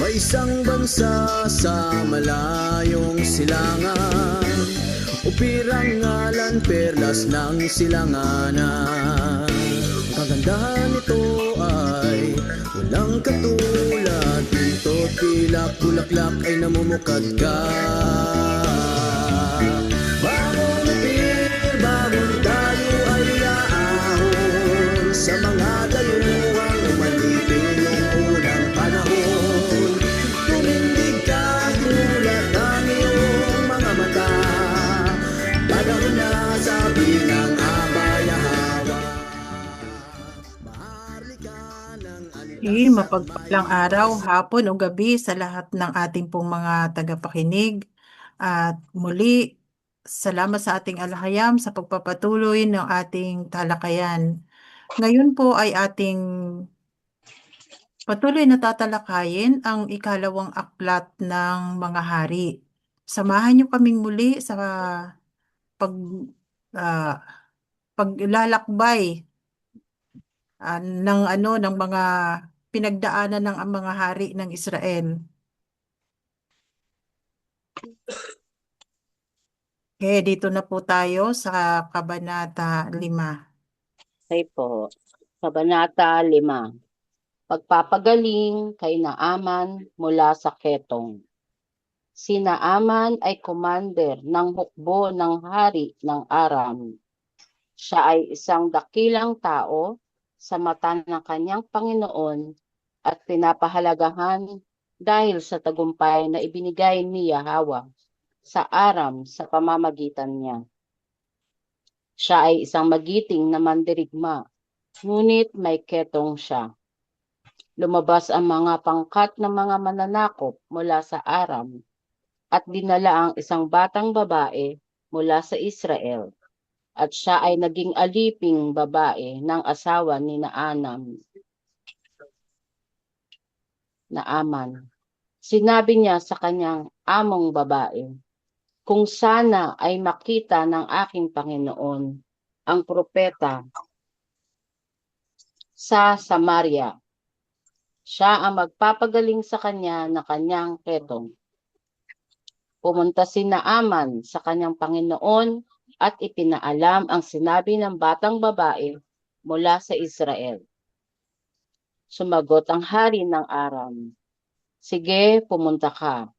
May isang bansa sa malayong silangan, upirang ngalan perlas ng silanganan. Kagandahan nito ay walang katulad, dito't pilak bulaklak ay namumukadkad. Bagong upir, bagong dayo ay aahon sa mga dayuhang umalipin noong unang panahon. Tumindig ka, gulat ang iyong mga mata, panahon na sabi ng abayahawa. Maharlika ng Mapagpalang araw, hapon o gabi sa lahat ng ating pong mga tagapakinig. At muli, salamat sa ating alhayam sa pagpapatuloy ng ating talakayan. Ngayon po ay ating patuloy na tatalakayin ang ikalawang aklat ng mga hari. Samahan niyo kaming muli sa pag, ah, paglalakbay ng mga pinagdaanan ng ang mga hari ng Israel. Okay, dito na po tayo sa Kabanata 5. Okay po. Kabanata 5. Pagpapagaling kay Naaman mula sa Ketong. Si Naaman ay commander ng hukbo ng hari ng Aram. Siya ay isang dakilang tao sa mata ng kanyang Panginoon at pinapahalagahan dahil sa tagumpay na ibinigay ni Yahweh sa Aram sa pamamagitan niya. Siya ay isang magiting na mandirigma, ngunit may ketong siya. Lumabas ang mga pangkat ng mga mananakop mula sa Aram at dinala ang isang batang babae mula sa Israel. At siya ay naging aliping babae ng asawa ni Naaman. Sinabi niya sa kanyang among babae, kung sana ay makita ng aking Panginoon ang propeta sa Samaria, siya ang magpapagaling sa kanya na kanyang ketong. Pumunta si Naaman sa kanyang Panginoon at ipinaalam ang sinabi ng batang babae mula sa Israel. Sumagot ang hari ng Aram, sige, pumunta ka.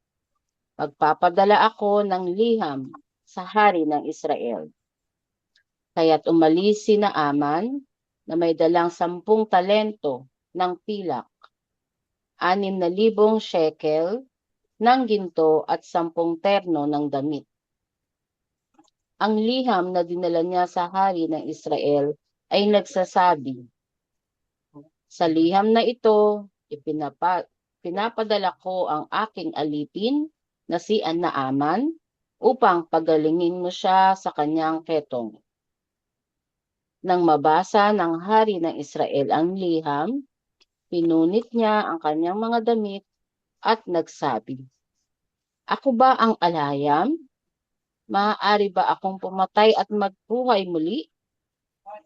Magpapadala ako ng liham sa hari ng Israel. Kaya't umalis si Naaman na may dalang 10 talento ng pilak, 6,000 shekel ng ginto at 10 terno ng damit. Ang liham na dinala niya sa hari ng Israel ay nagsasabi, sa liham na ito, pinapadala ko ang aking alipin na si Naaman upang pagalingin mo siya sa kanyang ketong. Nang mabasa ng hari ng Israel ang liham, pinunit niya ang kanyang mga damit at nagsabi, ako ba ang alhayam? Maaari ba akong pumatay at magbuhay muli?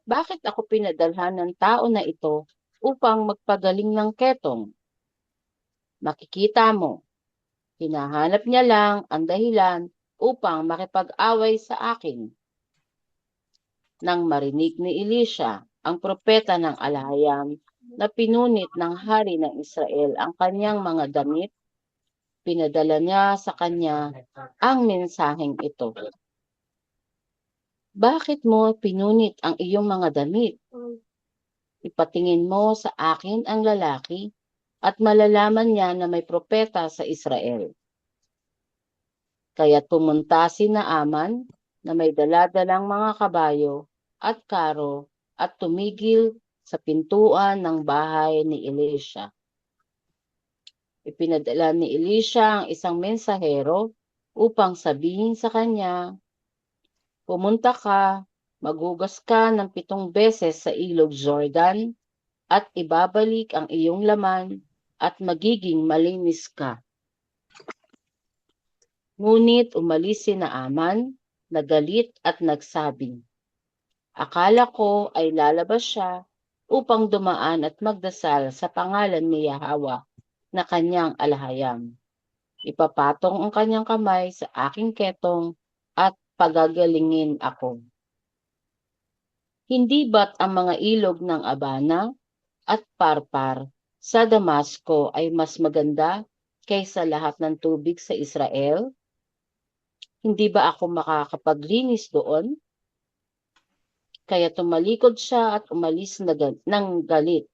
Bakit ako pinadalhan ng tao na ito upang magpagaling ng ketong? Makikita mo, hinahanap niya lang ang dahilan upang makipag-away sa akin. Nang marinig ni Elisha, ang propeta ng alhayam, na pinunit ng hari ng Israel ang kanyang mga damit, pinadala niya sa kanya ang mensaheng ito. Bakit mo pinunit ang iyong mga damit? Ipatingin mo sa akin ang lalaki at malalaman niya na may propeta sa Israel. Kaya't pumunta si Naaman na may daladalang mga kabayo at karo at tumigil sa pintuan ng bahay ni Elisha. Ipinadala ni Elisha ang isang mensahero upang sabihin sa kanya, pumunta ka, maghugas ka ng 7 beses sa ilog Jordan at ibabalik ang iyong laman at magiging malinis ka. Ngunit umalis si Naaman, nagalit at nagsabi, akala ko ay lalabas siya upang dumaan at magdasal sa pangalan ni Yahweh na kanyang alahayam. Ipapatong ang kanyang kamay sa aking ketong at pagagalingin ako. Hindi ba't ang mga ilog ng Abana at Parpar sa Damasco ay mas maganda kaysa lahat ng tubig sa Israel? Hindi ba ako makakapaglinis doon? Kaya tumalikod siya at umalis ng galit.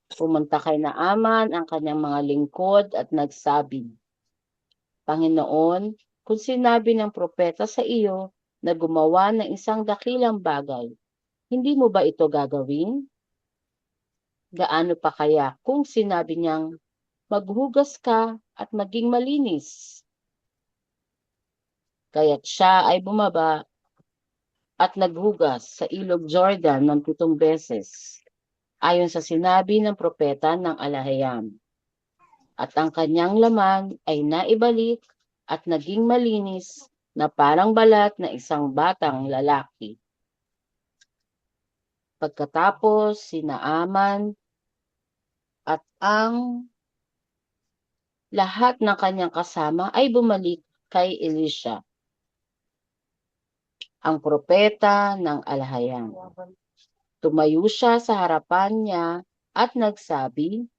Pumunta kay Naaman ang kanyang mga lingkod at nagsabi, Panginoon, kung sinabi ng propeta sa iyo na gumawa ng isang dakilang bagay, hindi mo ba ito gagawin? Gaano pa kaya kung sinabi niyang maghugas ka at maging malinis? Kaya't siya ay bumaba at naghugas sa ilog Jordan ng 7 beses, ayon sa sinabi ng propeta ng Alahayam. At ang kanyang laman ay naibalik at naging malinis na parang balat na isang batang lalaki. Pagkatapos, si Naaman at ang lahat ng kanyang kasama ay bumalik kay Elisha, ang propeta ng Alahayam. Tumayo siya sa harapan niya at nagsabi,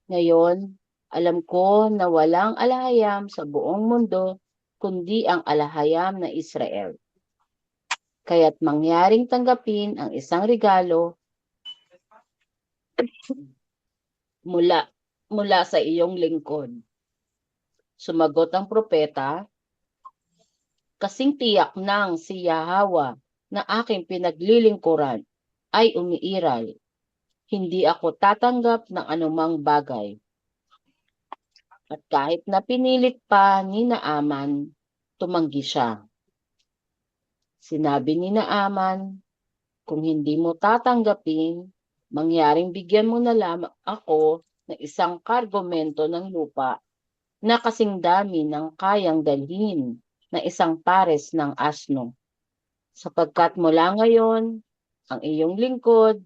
Ngayon, alam ko na walang alahayam sa buong mundo kundi ang alahayam na Israel. Kaya't mangyaring tanggapin ang isang regalo mula sa iyong lingkod. Sumagot ang propeta, kasing tiyak ng si Yahweh na aking pinaglilingkuran ay umiiral. Hindi ako tatanggap ng anumang bagay. At kahit na pinilit pa ni Naaman, tumanggi siya. Sinabi ni Naaman, kung hindi mo tatanggapin, mangyaring bigyan mo na lamang ako ng isang kargomento ng lupa na kasing dami ng kayang dalhin na isang pares ng asno. Sapagkat mula ngayon, ang iyong lingkod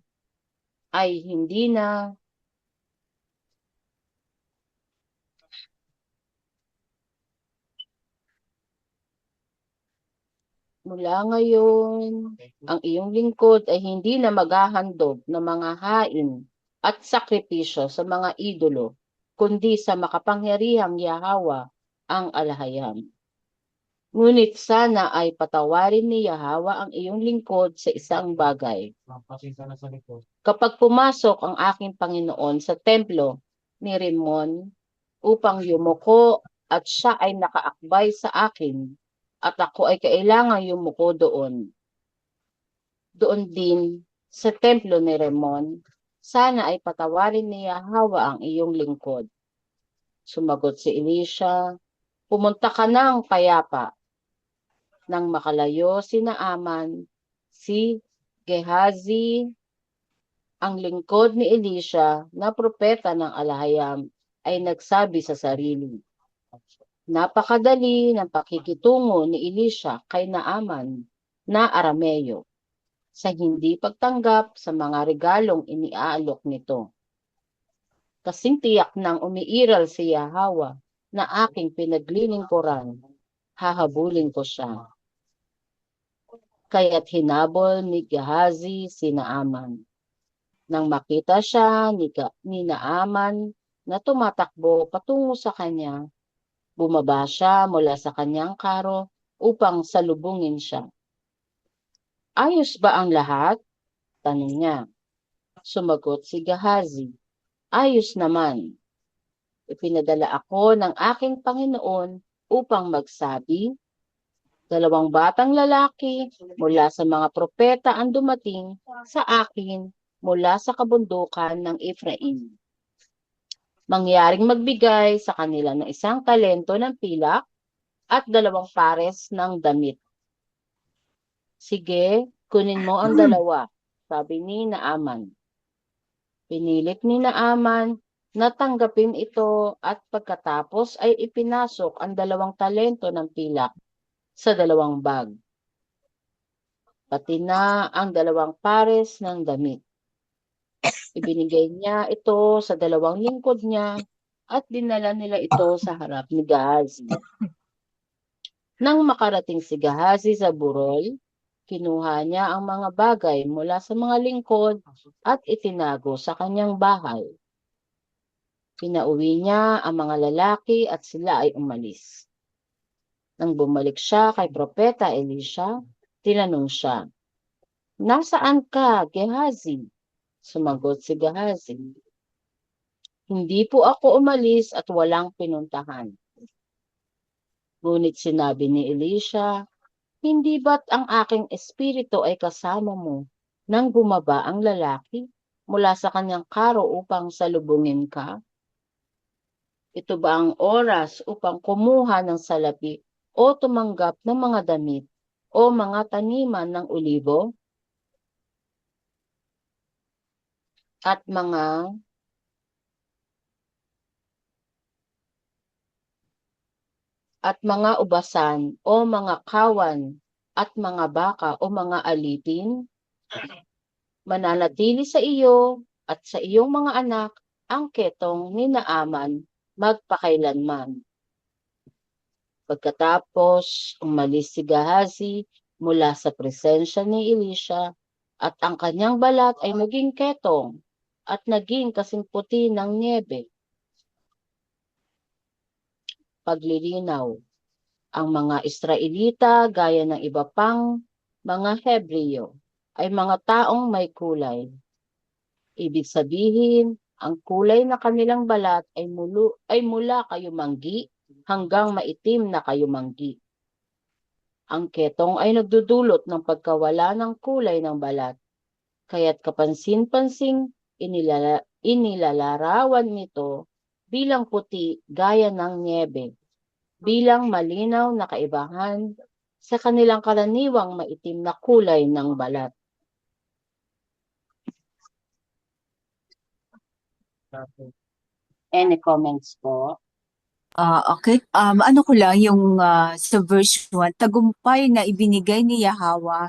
ay hindi na maghahandog ng mga hain at sakripisyo sa mga idolo, kundi sa makapangyarihang Yahweh ang alahayam. Ngunit sana ay patawarin ni Yahweh ang iyong lingkod sa isang bagay. Kapag pumasok ang aking Panginoon sa templo ni Rimon upang yumuko at siya ay nakaakbay sa akin, at ako ay kailangang yumuko doon. Doon din sa templo ni Rimon, sana ay patawarin ni Yahweh ang iyong lingkod. Sumagot si Elisha, pumunta ka ng payapa. Nang makalayo si Naaman, si Gehazi, ang lingkod ni Elisha na propeta ng Alahayam, ay nagsabi sa sarili, napakadali ng pakikitungo ni Elisha kay Naaman na Arameo sa hindi pagtanggap sa mga regalong iniaalok nito. Kasing tiyak nang umiiral si Yahweh na aking pinaglilingkuran, hahabulin ko siya. Kaya't hinabol ni Gehazi si Naaman. Nang makita siya ni Naaman na tumatakbo patungo sa kanya, bumaba siya mula sa kanyang karo upang salubungin siya. Ayos ba ang lahat? Tanong niya. Sumagot si Gehazi, ayos naman. Ipinadala ako ng aking Panginoon upang magsabi, 2 batang lalaki mula sa mga propeta ang dumating sa akin mula sa kabundukan ng Efraim. Mangyaring magbigay sa kanila ng 1 talento ng pilak at 2 pares ng damit. Sige, kunin mo ang 2, sabi ni Naaman. Pinilit ni Naaman na tanggapin ito at pagkatapos ay ipinasok ang 2 talento ng pilak sa 2 bag, pati na ang 2 pares ng damit. Ibinigay niya ito sa dalawang lingkod niya at dinala nila ito sa harap ni Gehazi. Nang makarating si Gehazi sa burol, kinuha niya ang mga bagay mula sa mga lingkod at itinago sa kanyang bahay. Pinauwi niya ang mga lalaki at sila ay umalis. Nang bumalik siya kay Propeta Elisha, tinanong siya, "Nasaan ka, Gehazi?" Sumagot si Gehazi, "Hindi po ako umalis at walang pinuntahan." Ngunit sinabi ni Elisha, "Hindi ba't ang aking espiritu ay kasama mo nang bumaba ang lalaki mula sa kanyang karo upang salubungin ka? Ito ba ang oras upang kumuha ng salapi o tumanggap ng mga damit o mga taniman ng olibo at mga ubasan o mga kawan at mga baka o mga alipin? Mananatili sa iyo at sa iyong mga anak ang ketong ni Naaman magpakailanman." Pagkatapos umalis si Gehazi mula sa presensya ni Elisha at ang kanyang balat ay naging ketong at naging kasing puti ng niebe. Paglilinaw. Ang mga Israelita gaya ng iba pang mga Hebreo ay mga taong may kulay. Ibig sabihin, ang kulay na kanilang balat ay mula kayumanggi hanggang maitim na kayumanggi. Ang ketong ay nagdudulot ng pagkawala ng kulay ng balat, kaya't kapansin-pansing inilalarawan nito bilang puti gaya ng niebe, bilang malinaw na kaibahan sa kanilang karaniwang maitim na kulay ng balat. Any comments po? Okay. Ano ko lang yung sa verse 1, tagumpay na ibinigay ni Yahweh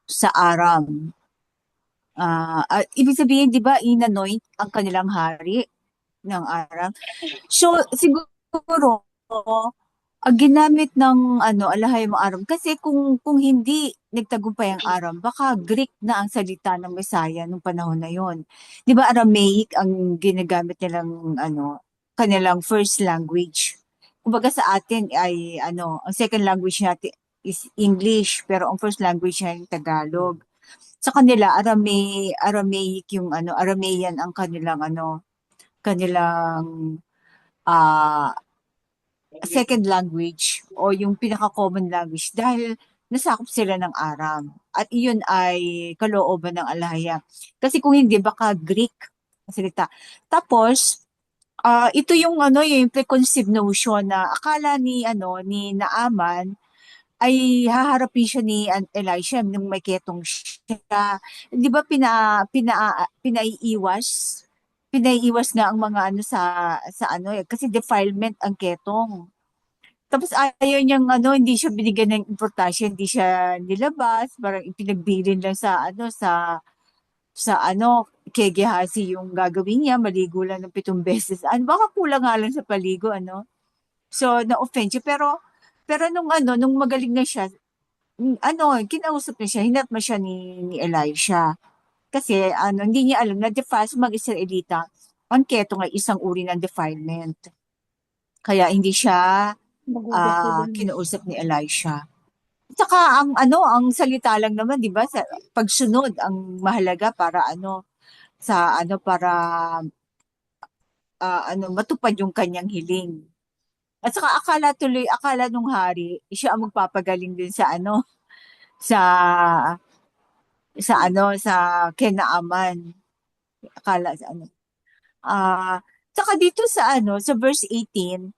sa Aram. Ibig sabihin, di ba, inanoint ang kanilang hari ng Aram. So, siguro, ginamit ng alahay mo Aram. Kasi kung hindi nagtagumpay ang Aram, baka Greek na ang salita ng Messiah nung panahon na yon. Di ba, Aramaic ang ginagamit nilang kanilang first language. Kumbaga sa atin ay ang second language natin is English, pero ang first language niya yung Tagalog. Sa kanila Aramaic yung Aramean ang kanilang ah second language o yung pinaka-common language dahil nasakop sila ng Aram. At iyon ay kalooban ng alahaya. Kasi kung hindi, baka Greek ang salita. Tapos, ito yung yung preconceived notion na akala ni Naaman ay haharapin siya ni Elisha nung may ketong siya. 'Di ba pinaiiwas nga ang mga sa kasi defilement ang ketong. Tapos ayaw niyang hindi siya binigyan ng importansya, hindi siya nilabas, parang ipinagbilin lang sa kay Gehazi yung gagawin niya, maligo lang ng 7 beses. Baka kulang nga lang sa paligo, So, na-offend siya. Pero nung magaling na siya, kinausap na siya, hinatma siya ni Elisha. Kasi, hindi niya alam na defile sa mga Israelita, ang ketong ay isang uri ng defilement. Kaya hindi siya kinausap ni Elisha. Saka ang salita lang naman, 'di ba? Sa pagsunod ang mahalaga para matupad yung kanyang hiling. At saka akala nung hari, siya ang magpapagaling din sa sa Naaman. Akala sa saka dito sa verse 18,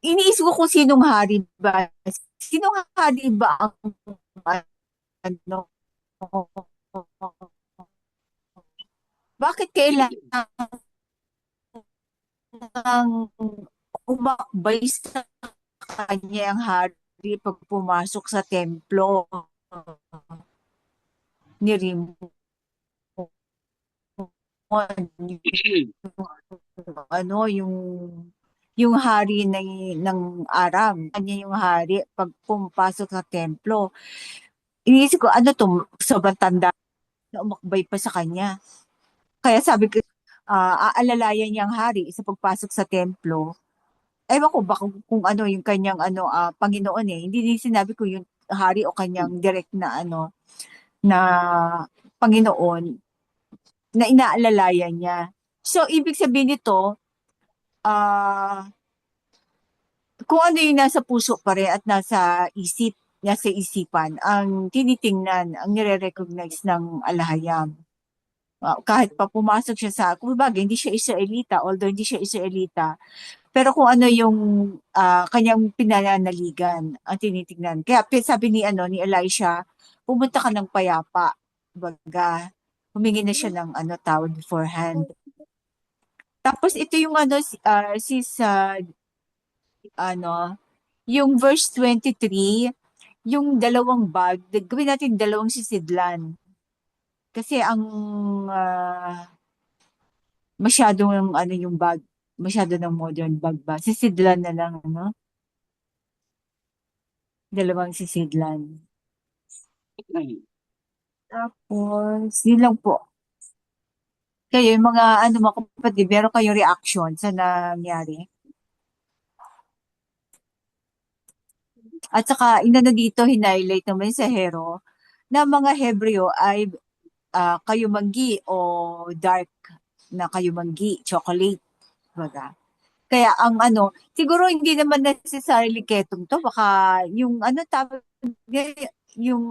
iniisip ko kung sinong hari ba? Sinong hari ba ang ano? Bakit kailangan umakbay sa kanya ang hari pag pumasok sa templo ni Rimon? ano, yung hari ng Aram. Kanya yung hari pag pumapasok sa templo. Iniisip ko, ano to, sobrang tanda na umakbay pa sa kanya. Kaya sabi ko, aalalayan niyang hari sa pagpasok sa templo. Ewan ko ba kung ano yung kanyang Panginoon eh. Hindi din sinabi ko yung hari o kanyang direct na na Panginoon na inaalalayan niya. So, ibig sabihin nito, ah kung ano yung nasa puso pa rin at nasa isipan, ang tinitingnan, ang nire-recognize ng alahayam. Kahit pa pumasok siya kumbaga, hindi siya Israelita, although hindi siya Israelita, pero kung ano yung kanyang pinananaligan, ang tinitingnan. Kaya sabi ni Elisha, pumunta ka ng payapa. Baga, humingi na siya ng tawad beforehand. Tapos ito yung yung verse 23, yung dalawang bag, gawin natin dalawang sisidlan. Kasi ang masyadong yung bag, masyado ng modern bag ba? Sisidlan na lang, dalawang sisidlan. Tapos, yun lang po. Kayo, yung mga kapatid, meron kayong reaction sa nangyari? At saka, dito, highlight naman sa Hero, na mga Hebreo ay kayumanggi o dark na kayumanggi, chocolate. Baga. Kaya siguro hindi naman necessarily ketong to, baka yung yung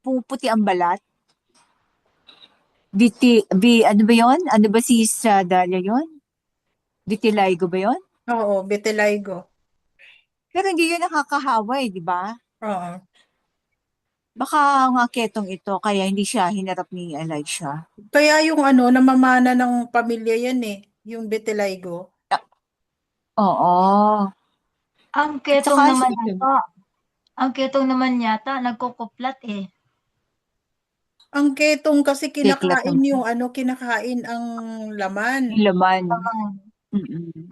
puputi ang balat. Ano ba yun? Ano ba si Dalia yun? Vitiligo ba yun? Oo, vitiligo. Pero hindi yun nakakahawa di ba? Oo. Baka nga ketong ito, kaya hindi siya hinarap ni Elisha. Kaya yung namamana ng pamilya yan eh, yung vitiligo. Oo. Ang ketong naman yata, nagkukuplat eh. Ang ketong kasi Keklat kinakain naman. yung kinakain ang laman. Yung laman.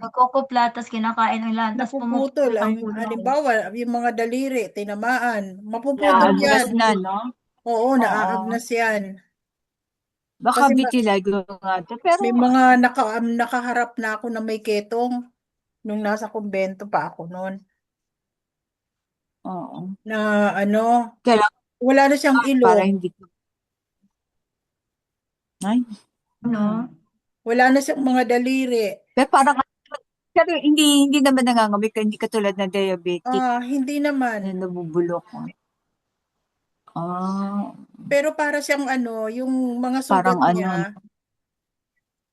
Nagkukuplat, tapos kinakain ang laman, tapos Napuputol. pumuputol ang ulo. Halimbawa, yung mga daliri, tinamaan. Mapuputol Naagnas yan. na, no? Oo, naaagnas yan. Baka Kasi vitiligo nga to. Pero, may mga nakaharap na ako na may ketong nung nasa kumbento pa ako noon. oo. Na Kailangan wala na siyang para ilong. hindi. Ay. Wala na siyang mga daliri. Pero hindi naman nangangamit, hindi katulad ng diabetic Hindi na naman. nabubulok. Pero para siyang yung mga sugat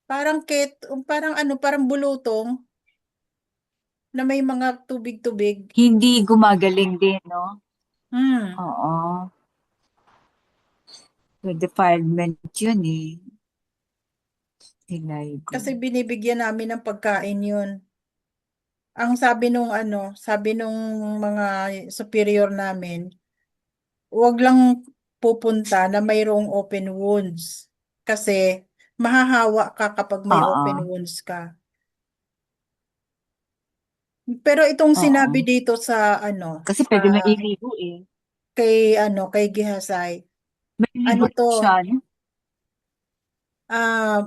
Parang niya, parang bulutong na may mga tubig-tubig. hindi gumagaling din, no? Hmm. Oo. So, defilement yun eh. Vitiligo. Kasi binibigyan namin ng pagkain yun. Ang sabi nung mga superior namin, huwag lang pupunta na mayroong open wounds. Kasi mahahawa ka kapag may Oo. open wounds ka. Pero itong sinabi dito sa Kasi pwede na iligo eh. kay Gihasay, May ligo to? siya, no?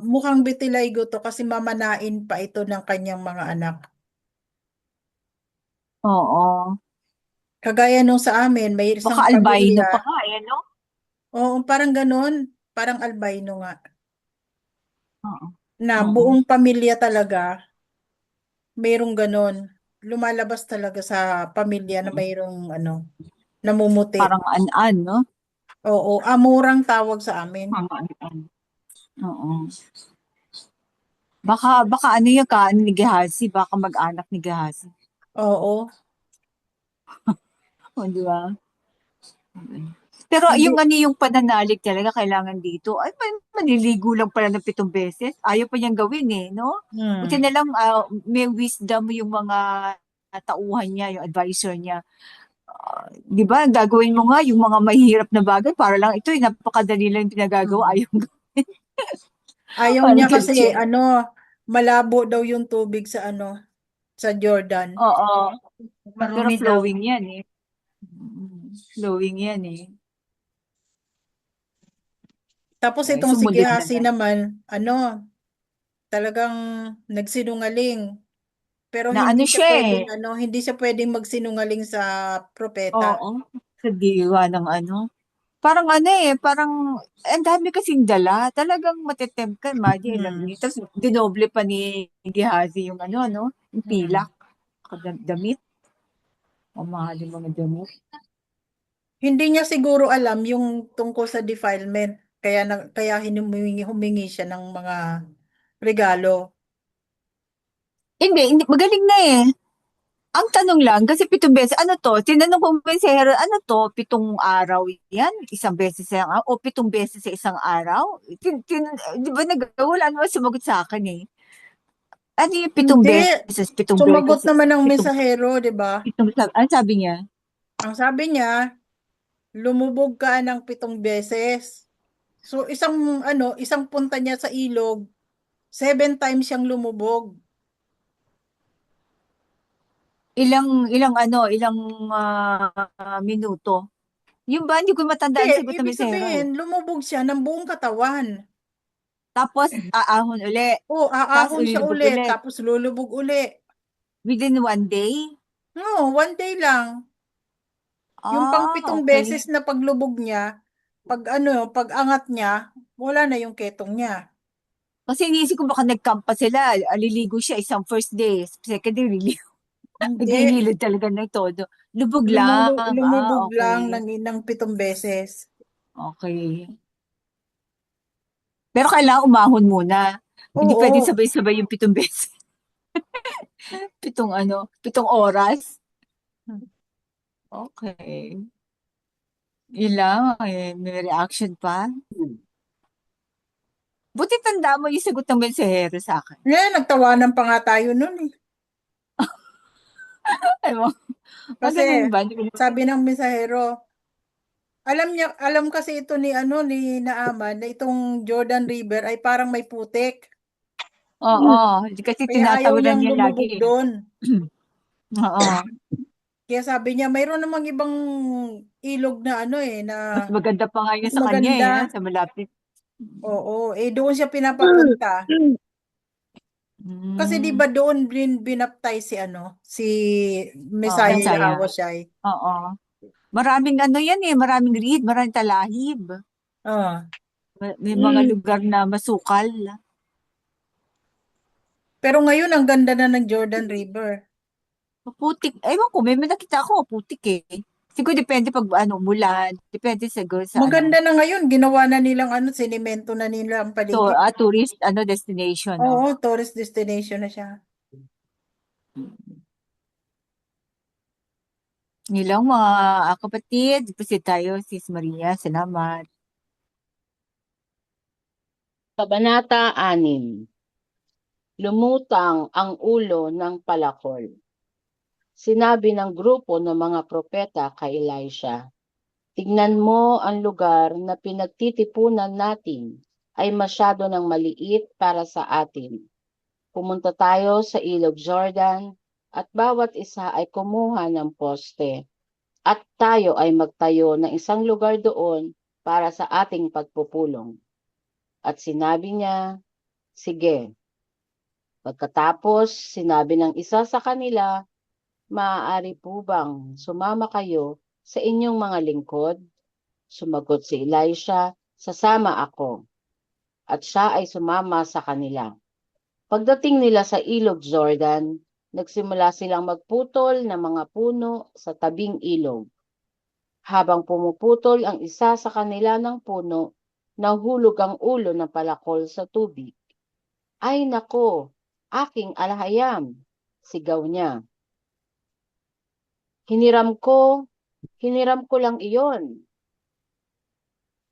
Mukhang vitiligo to kasi mamanain pa ito ng kanyang mga anak. Oo. Kagaya nung sa amin, may isang Baka albino pamilya. pa nga, no? Oo, parang ganun. Parang albino nga. Oo. Na Oo. buong pamilya talaga, mayroong ganun. Lumalabas talaga sa pamilya na mayroong namumuti. Parang an-an, no? Oo, amurang tawag sa amin. Parang an-an. Oo. Baka yung ni Gehazi, baka mag-anak ni Gehazi. Oo. O, di ba? Pero yung pananalig talaga kailangan dito, ay maniligo lang pala ng 7 beses. Ayaw pa niyang gawin eh, no? Buti na lang may wisdom yung mga tauhan niya, yung advisor niya. Di ba, gagawin mo nga yung mga mahirap na bagay para lang ito, napakadali lang yung pinagagawa, ayaw gawin. Ayaw Parang niya kasi Gretchen. malabo daw yung tubig sa Jordan. Oo. Pero Marumi daw. flowing yan eh. Flowing yan eh. Tapos Eh, itong si sumunod na Gehazi lang. naman, talagang nagsinungaling. Pero Na ano siya eh. hindi siya pwedeng magsinungaling sa propeta. Oo. Sa diwa ng ano. Parang ano eh, parang ang dami kasing dala. Talagang matitempt ka, imagine, ilang Hmm. liters. Dinoble pa ni Gehazi yung ano, yung Hmm. pilak. Damit. Ang mahal yung mga damit. Hindi niya siguro alam yung tungkol sa defilement. Kaya humingi siya ng mga regalo. Hindi, magaling na eh. Ang tanong lang, kasi 7 beses, ano to? Tinanong ko si Hero, ano to? 7 araw yan? Isang beses sa isang araw? O 7 beses sa isang araw? Di ba wala naman sumagot sa akin eh. Ano yung pitong Hindi. beses? 7 beses? Sumagot naman ang Pitong, mensahero, di ba? ano sabi niya? Ang sabi niya, lumubog ka ng 7 beses. So, isang punta niya sa ilog, 7 times siyang lumubog. Ilang minuto? Yung ba, hindi ko matandaan Hindi, sagot ng ibig mesero eh. sabihin, lumubog siya ng buong katawan. Tapos, aahon uli. O, Tapos, aahon siya ulilubog ulit, ulit. tapos lulubog uli. Within 1 day? No, 1 day lang. Yung pang 7 Okay. beses na paglubog niya, pag angat niya, wala na yung ketong niya. Kasi iniisip ko baka nag-camp pa sila. Aliligo siya isang first day. Second day, liligo. Hindi, Naghihilid talaga ng todo. Lubog lang. lumubog lang Okay. ng 7 beses. Okay. Pero kailangan umahon muna. Hindi pwede Oo, sabay-sabay yung 7 beses. 7 oras. Okay. Yun lang. Eh, may reaction pa. Buti tanda mo yung sagot ng mensahero sa akin. nagtawanan pa nga tayo nun eh. Ano? Kasi, Ganun ba? Hindi ko sabi ng mensahero, alam kasi ito ni Naaman na itong Jordan River ay parang may putik. Oo. Kasi Kaya ayaw tinatawanan niyang niya lagi. lumubog doon. Oo. Kaya sabi niya, mayroon namang ibang ilog na na Mas maganda pa nga yun mas sa kanya maganda. eh, sa malapit. Oo, doon siya pinapapunta. Kasi di Mm. ba doon binaptize si Oo, Messiah Messiah. Yahweh. Oo. Maraming yan eh, maraming reed, maraming talahib. Ah. May mga lugar na masukal. Pero ngayon, ang ganda na ng Jordan River. Putik. Ewan ko, may nakita ako, putik eh. Siguro depende pag umulan. Depende siguro sa Maganda na ngayon, ginawa na nilang sinimento na nila ang paligid. tourist destination, no? Oo, tourist destination na siya. Nilang mga kapatid, proceed tayo, Sis Maria. Salamat. Kabanata 6. Lumutang ang ulo ng palakol. Sinabi ng grupo ng mga propeta kay Elisha, "Tignan mo ang lugar na pinagtitipunan natin ay masyado ng maliit para sa atin. Pumunta tayo sa ilog Jordan at bawat isa ay kumuha ng poste at tayo ay magtayo ng isang lugar doon para sa ating pagpupulong." At sinabi niya, "Sige." Pagkatapos, sinabi ng isa sa kanila, "Maaari po bang sumama kayo sa inyong mga lingkod?" Sumagot si Elisha, "Sasama ako." At siya ay sumama sa kanila. Pagdating nila sa ilog Jordan, nagsimula silang magputol ng mga puno sa tabing ilog. Habang pumuputol ang isa sa kanila ng puno, nahulog ang ulo ng palakol sa tubig. "Ay nako, aking alahayam!" sigaw niya. Hiniram ko lang iyon."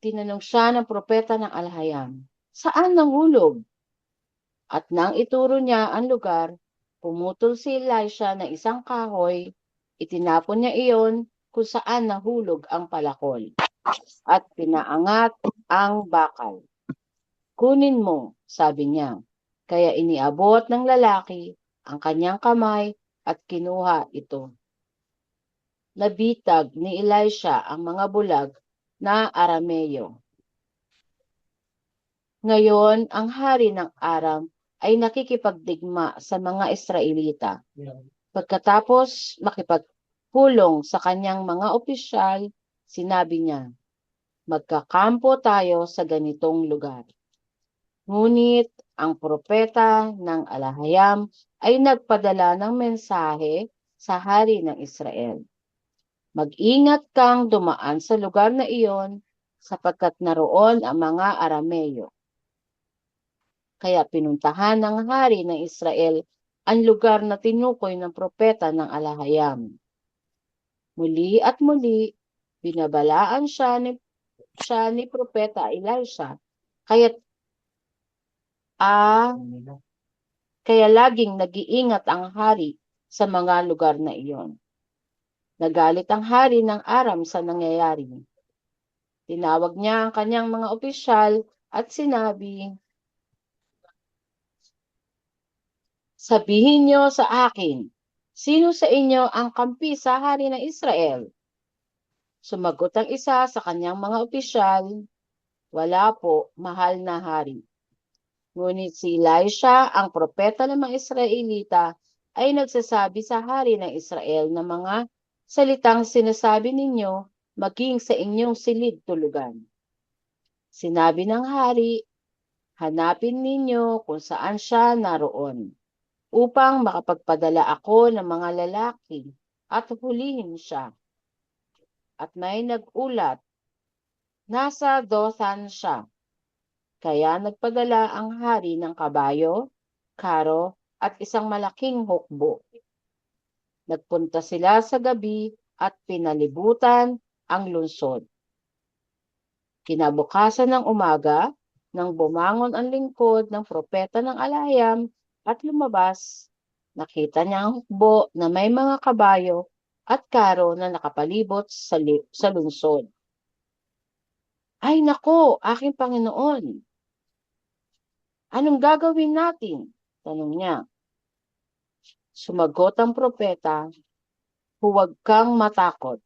Tinanong siya ng propeta ng alahayam, "Saan nahulog?" At nang ituro niya ang lugar, pumutol si Elisha ng isang kahoy, itinapon niya iyon kung saan nahulog ang palakol, at pinaangat ang bakal. "Kunin mo," sabi niya. Kaya iniabot ng lalaki ang kanyang kamay at kinuha ito. Nabitag ni Elisha ang mga bulag na Arameo. Ngayon, ang hari ng Aram ay nakikipagdigma sa mga Israelita. Pagkatapos makipagpulong sa kanyang mga opisyal, sinabi niya, magkakampo tayo sa ganitong lugar. Ngunit ang propeta ng Alahayam ay nagpadala ng mensahe sa hari ng Israel. Mag-ingat kang dumaan sa lugar na iyon sapagkat naroon ang mga Arameo. Kaya pinuntahan ng hari ng Israel ang lugar na tinukoy ng propeta ng Alahayam. Muli at muli, binabalaan siya ni propeta Elisha, kaya laging nag-iingat ang hari sa mga lugar na iyon. Nagalit ang hari ng Aram sa nangyayari. Tinawag niya ang kanyang mga opisyal at sinabi, sabihin niyo sa akin, sino sa inyo ang kampi sa hari ng Israel? Sumagot ang isa sa kanyang mga opisyal, wala po, mahal na hari. Ngunit si Elisha, ang propeta ng mga Israelita, ay nagsasabi sa hari ng Israel na mga salitang sinasabi ninyo maging sa inyong silid tulugan. Sinabi ng hari, hanapin ninyo kung saan siya naroon, upang makapagpadala ako ng mga lalaki at hulihin siya. At may nag-ulat, nasa Dothan siya. Kaya nagpadala ang hari ng kabayo, karo, at isang malaking hukbo. Nagpunta sila sa gabi at pinalibutan ang lungsod. Kinabukasan ng umaga, nang bumangon ang lingkod ng propeta ng Alahayam at lumabas, nakita niya ang hukbo na may mga kabayo at karo na nakapalibot sa lungsod. Ay nako, aking Panginoon! Anong gagawin natin? Tanong niya. Sumagot ang propeta, huwag kang matakot.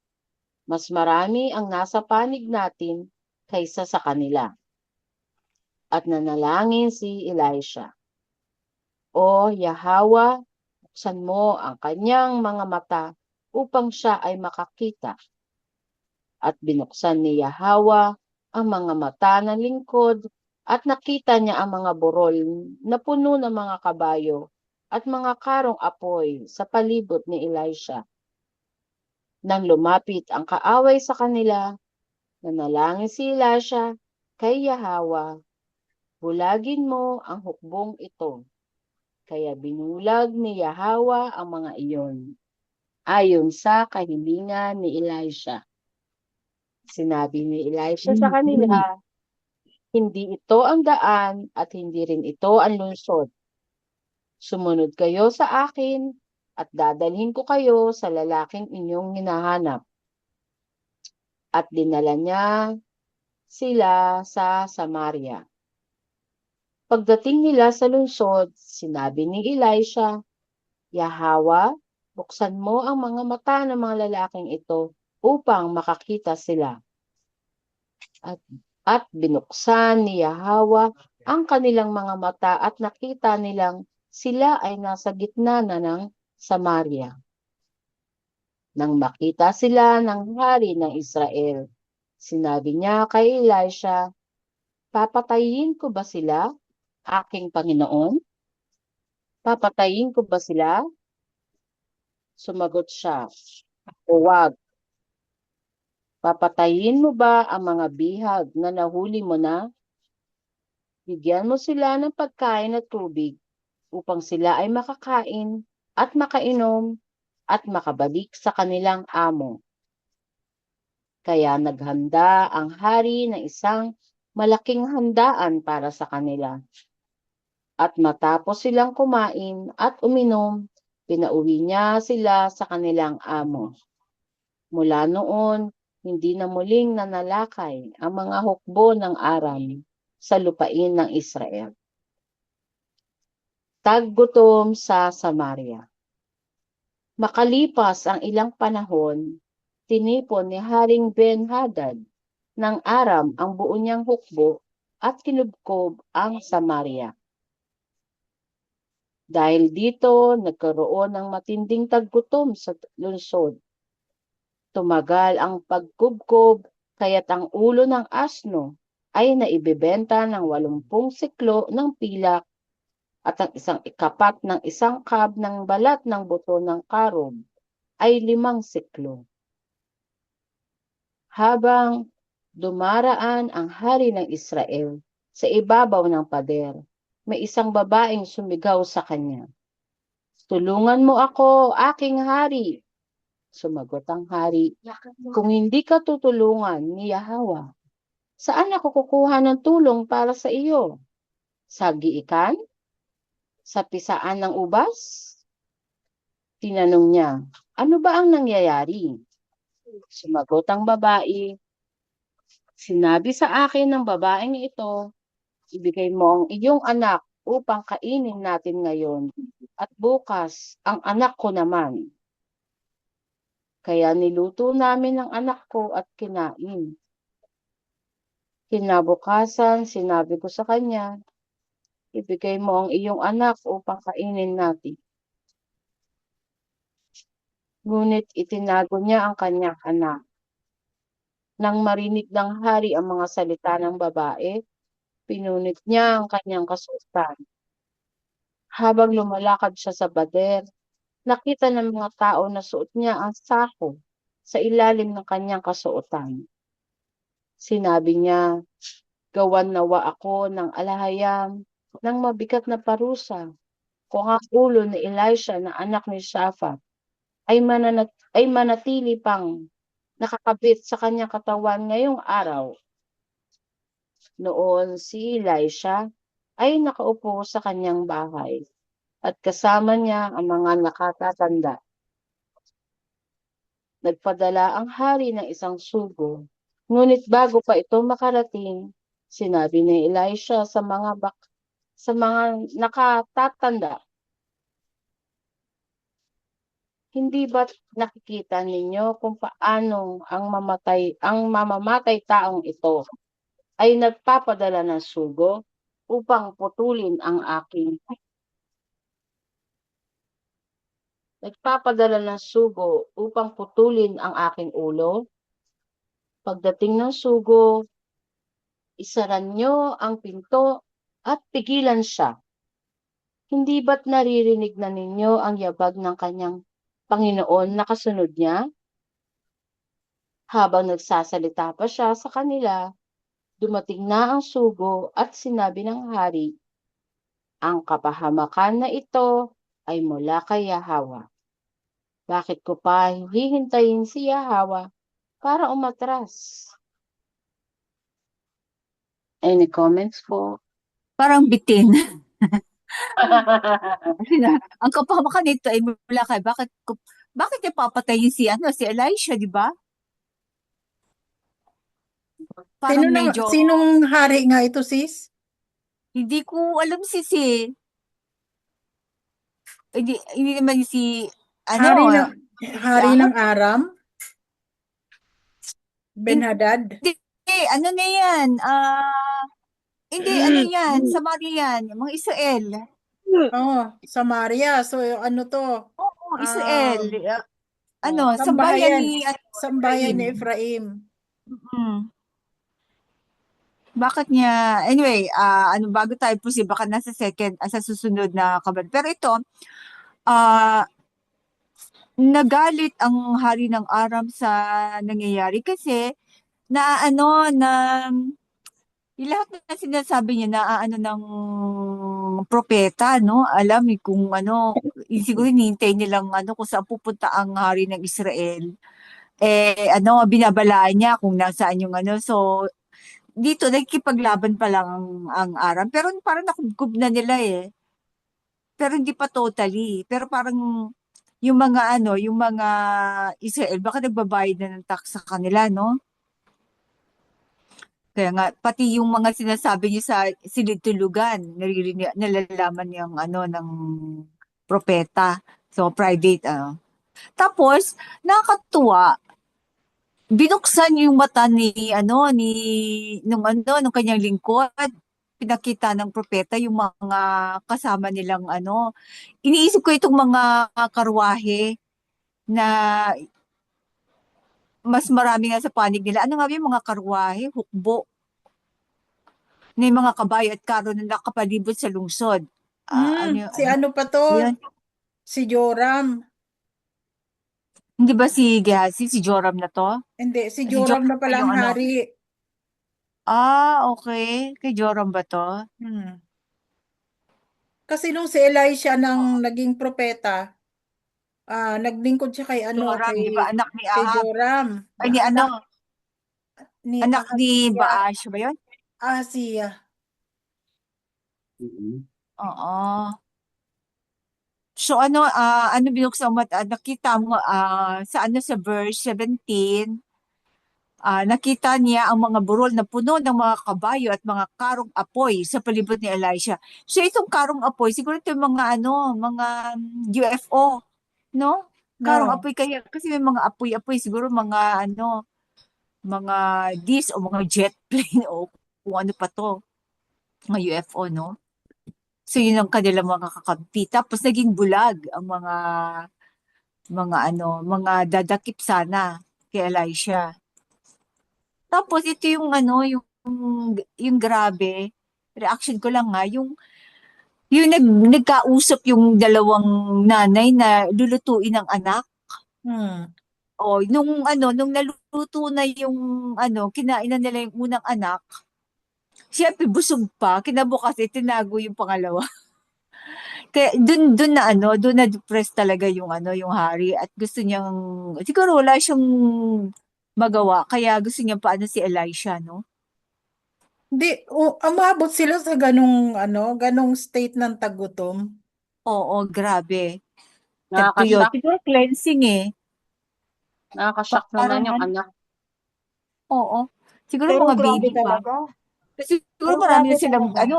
Mas marami ang nasa panig natin kaysa sa kanila. At nanalangin si Elisha. O Yahweh, buksan mo ang kanyang mga mata upang siya ay makakita. At binuksan ni Yahweh ang mga mata ng lingkod at nakita niya ang mga burol na puno ng mga kabayo at mga karong apoy sa palibot ni Elisha. Nang lumapit ang kaaway sa kanila, nanalangin si Elisha kay Yahweh, bulagin mo ang hukbong ito. Kaya binulag ni Yahweh ang mga iyon, ayon sa kahilingan ni Elisha. Sinabi ni Elisha sa kanila, hindi ito ang daan at hindi rin ito ang lungsod. Sumunod kayo sa akin at dadalhin ko kayo sa lalaking inyong hinahanap. At dinala niya sila sa Samaria. Pagdating nila sa lungsod, sinabi ni Elisha, Yahweh, buksan mo ang mga mata ng mga lalaking ito upang makakita sila. At binuksan ni Yahweh ang kanilang mga mata at nakita nilang sila ay nasa gitna na ng Samaria. Nang makita sila ng hari ng Israel, sinabi niya kay Elisha, papatayin ko ba sila, aking Panginoon? Papatayin ko ba sila? Sumagot siya, huwag. Papatayin mo ba ang mga bihag na nahuli mo na? Bigyan mo sila ng pagkain at tubig upang sila ay makakain at makainom at makabalik sa kanilang amo. Kaya naghanda ang hari ng isang malaking handaan para sa kanila. At matapos silang kumain at uminom, pinauwi niya sila sa kanilang amo. Mula noon, hindi na muling nanalakay ang mga hukbo ng Aram sa lupain ng Israel. Taggutom sa Samaria. Makalipas ang ilang panahon, tinipon ni Haring Ben-Hadad ng Aram ang buo niyang hukbo at kinubkob ang Samaria. Dahil dito, nagkaroon ng matinding taggutom sa lungsod. Tumagal ang pagkubkob, kaya't ang ulo ng asno ay naibebenta ng 80 siklo ng pilak at ang isang ikapat ng isang kab ng balat ng buto ng karob ay 5 siklo. Habang dumaraan ang hari ng Israel sa ibabaw ng pader, may isang babaeng sumigaw sa kanya, "Tulungan mo ako, aking hari." Sumagot ang hari, "Kung hindi ka tutulungan ni Yahweh, saan ako kukuha ng tulong para sa iyo? Sa giikan? Sa pisaan ng ubas?" Tinanong niya, "Ano ba ang nangyayari?" Sumagot ang babae, "Sinabi sa akin ng babaeng ito, ibigay mo ang iyong anak upang kainin natin ngayon at bukas ang anak ko naman. Kaya niluto namin ang anak ko at kinain. Kinabukasan, sinabi ko sa kanya, ibigay mo ang iyong anak upang kainin natin. Ngunit itinago niya ang kanyang anak. Nang marinig ng hari ang mga salita ng babae, pinunit niya ang kanyang kasuotan. Habang lumalakad siya sa bader, nakita ng mga tao na suot niya ang sako sa ilalim ng kanyang kasuotan. Sinabi niya, "Gawan nawa ako ng alahayam ng mabigat na parusa kung ang ulo ni Elisha na anak ni Shaphat ay manatili pang nakakabit sa kanyang katawan ngayong araw." Noon si Elisha ay nakaupo sa kanyang bahay at kasama niya ang mga nakatatanda. Nagpadala ang hari ng isang sugo, ngunit bago pa ito makarating, sinabi ni Elisha sa mga nakatatanda, "Hindi ba't nakikita ninyo kung paanong ang mamamatay taong ito ay nagpapadala ng sugo upang putulin ang aking ulo? Pagdating ng sugo, isaran niyo ang pinto at pigilan siya. Hindi ba't naririnig na ninyo ang yabag ng kanyang Panginoon na kasunod niya?" Habang nagsasalita pa siya sa kanila, dumating na ang sugo at sinabi ng hari, "Ang kapahamakan na ito ay mula kay Yahweh. Bakit ko pa hihintayin si Yahweh para umatras?" Any comments po? Parang bitin. Ang kapahamakan nito ay mula kay bakit niya papatayin si Elisha, di ba? Parang medyo Sinong hari nga ito, sis? hindi ko alam hindi naman Hari ng Aram? Ben-Hadad? Hindi, ano na yan? Hindi, ano yan? Samarian, mga Israel. Samaria. So, ano to? Oo, Israel. Sambahayan. Sambayan Sambahayan ni Ephraim. Bakit niya, anyway, bago tayo proceed, baka sa susunod na kaban. Pero ito, nagalit ang hari ng Aram sa nangyayari kasi yung lahat na sinasabi niya ng propeta, no? Alam kung siguro hinihintay nilang kung saan pupunta ang hari ng Israel. Binabalaan niya kung nasaan yung so dito nagkipaglaban pa lang ang Aram, pero parang nakugub na nila pero hindi pa totally, pero parang yung mga Israel baka nagbabayad na ng tax sa kanila, no? Kaya nga, pati yung mga sinasabi niyo sa silid-tulugan, nalalaman niyang ano, ng propeta. So, private, Tapos, nakakatuwa, binuksan yung mata nung kanyang lingkod. Pinakita ng propeta yung mga kasama nilang ano. Iniisip ko itong mga karwahe na mas marami nga sa panig nila. Ano nga ba yung mga karwahe, hukbo, na yung mga kabayo at karo na nakapalibot sa lungsod. Si ano pa to? Yun? Si Joram. Hindi ba si Gehazi, si Joram na to? Hindi, si Si Joram na Joram pala yung ang ano? hari. Okay. Kay Joram ba to? Hmm. Kasi nung si Elisha nang naging propeta, naglingkod siya kay ano, Joram, kay di ba anak ni kay Ahab? Joram, Ay, ni ano? anak ni Anak ni Ahazia, Baash ba yun? Ahazia. Oo. So ano binuksan mo, nakita mo sa verse 17, nakita niya ang mga burol na puno ng mga kabayo at mga karong apoy sa palibot ni Elisha. So itong karong apoy, siguro ito yung mga UFO, no? Karong No. apoy kaya kasi may mga apoy-apoy siguro mga dis o mga jet plane o kung ano pa to, mga UFO, no? So yun ang kanilang mga kakampi. Tapos naging bulag ang mga dadakip sana kay Elisha. Tapos ito yung grabe, reaction ko lang nga, nagkausap yung dalawang nanay na lulutuin ng anak. Hmm. O, nung naluto na yung kinain na nila yung unang anak, syempre busog pa, kinabukas tinago yung pangalawa. Kaya dun na depressed talaga yung hari at gusto niyang, siguro wala siyang magawa, kaya gusto niya paano si Elisha, no? Hindi, umabot sila sa ganong state ng tagutom. Oo, grabe. Nakakashock. Siguro cleansing eh. Nakakashock Parang naman yung anak. oo. Siguro Pero mga grabe baby pa. talaga. Kasi siguro Pero marami grabe na silang, talaga.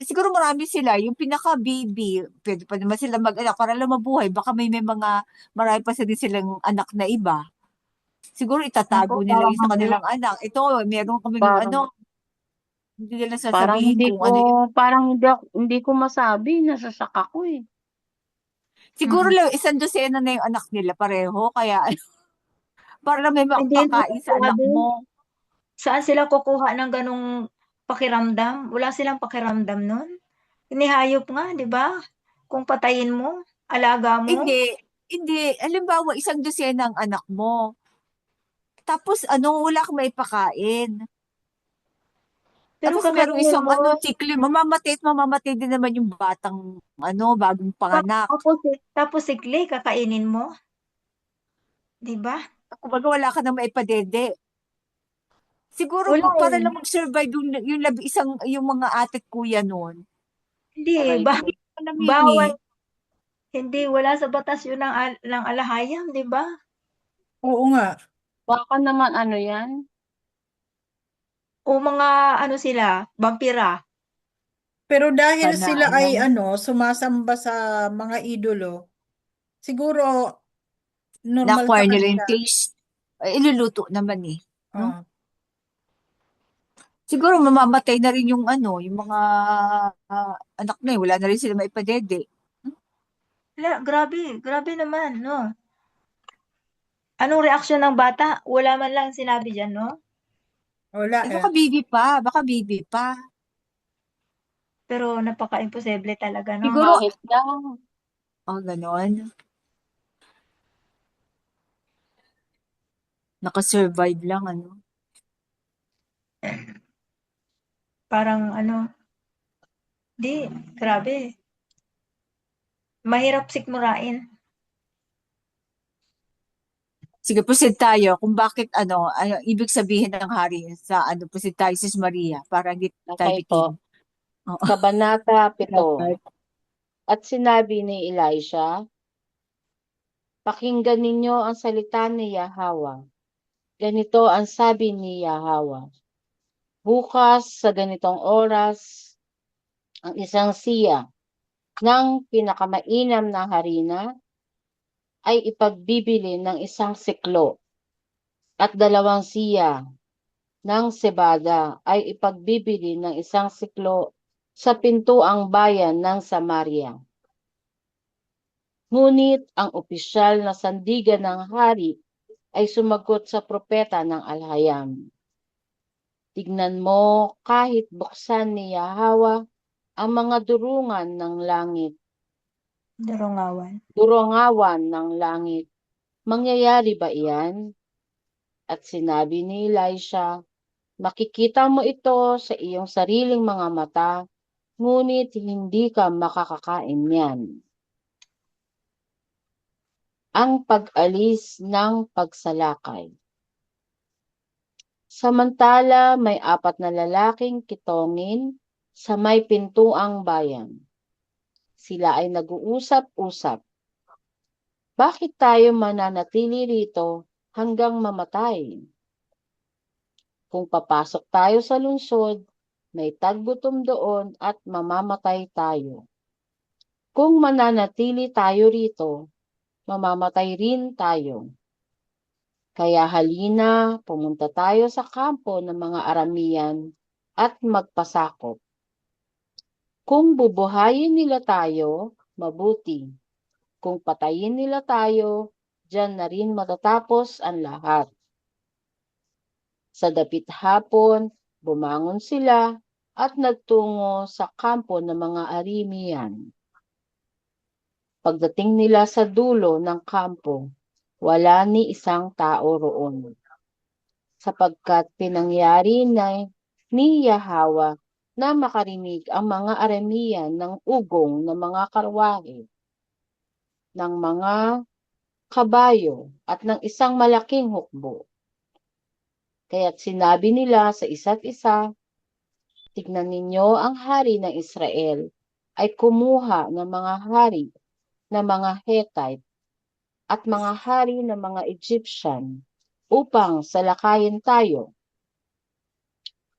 siguro marami sila, yung pinaka-baby, pwede pa naman sila mag-anak para lang mabuhay. Baka marami pa din silang anak na iba. Siguro Ako, itatago nila parang yung sa hindi. kanilang anak. Ito, meron kaming Parang, hindi nila parang sasabihin hindi kung ko, ano yun. parang hindi ko masabi. Nasashock ako eh. Siguro lang, isang dosena na yung anak nila pareho, kaya para lang may Hindi naman makakain sa anak grabe. mo. Saan sila kukuha ng ganong pakiramdam? Wala silang pakiramdam nun. Inihayop nga, di ba? Kung patayin mo, alaga mo. Hindi, hindi. Halimbawa, isang dosena ang anak mo. Tapos wala kang maipakain. Pero Tapos merong kakainin isang mo, sikli, mamamatay at mamamatay din naman yung batang bagong panganak. tapos sikli, kakainin mo. Di ba? Kumbaga wala ka nang maipadede. Siguro Wala para eh. lang mag-survive yung mga ate at kuya noon. Hindi eh. Aray ko. Alam mo yun eh. Bawal. Hindi, wala sa batas yun ng alahayam, di ba? Oo nga. Baka naman ano yan? O mga ano sila, vampira. Pero dahil Sana sila ay sumasamba sa mga idolo, siguro normal sa na-acquire nila yung kanila. taste. Iluluto naman eh. No? Ah. Siguro mamamatay na rin yung mga anak na yun. Wala na rin sila maipadede. Wala, grabe, grabe naman, no? Anong reaksyon ng bata? Wala man lang sinabi dyan, no? Wala eh. Baka baby pa. Pero napaka-imposible talaga, no? Siguro, Kahit lang. ganon. Nakasurvive lang, Parang ano, di, grabe. Mahirap sikmurain. Sige, proceed tayo kung bakit ibig sabihin ng hari sa proceed tayo, Sis Maria, para hindi tayo Okay bitin. po. Oo. Kabanata 7. At sinabi ni Elisha, pakinggan ninyo ang salita ni Yahweh. Ganito ang sabi ni Yahweh. Bukas sa ganitong oras, ang isang siya ng pinakamainam na harina ay ipagbibili ng isang siklo at 2 siya ng sebada ay ipagbibili ng isang siklo sa pintuang bayan ng Samaria. Ngunit ang opisyal na sandigan ng hari ay sumagot sa propeta ng alhayam. Tignan mo, kahit buksan ni Yahweh ang mga durungan ng langit, durongawan ng langit, mangyayari ba iyan? At sinabi ni Elisha, makikita mo ito sa iyong sariling mga mata, ngunit hindi ka makakakain niyan. Ang pag-alis ng pagsalakay. Samantala, may 4 na lalaking kitongin sa may pintuang bayan. Sila ay nag-uusap-usap. Bakit tayo mananatili rito hanggang mamatay? Kung papasok tayo sa lungsod, may taggutom doon at mamamatay tayo. Kung mananatili tayo rito, mamamatay rin tayo. Kaya halina, pumunta tayo sa kampo ng mga Aramean at magpasakop. Kung bubuhayin nila tayo, mabuti. Kung patayin nila tayo, diyan na rin matatapos ang lahat. Sa dapit hapon, bumangon sila at nagtungo sa kampo ng mga Aramean. Pagdating nila sa dulo ng kampo, wala ni isang tao roon. Sapagkat pinangyari ni Yahweh na makarinig ang mga Aramean ng ugong ng mga karwahe, ng mga kabayo at ng isang malaking hukbo. Kaya't sinabi nila sa isa't isa, tignan ninyo ang hari ng Israel ay kumuha ng mga hari ng mga Hittite at mga hari ng mga Egyptian upang salakayin tayo.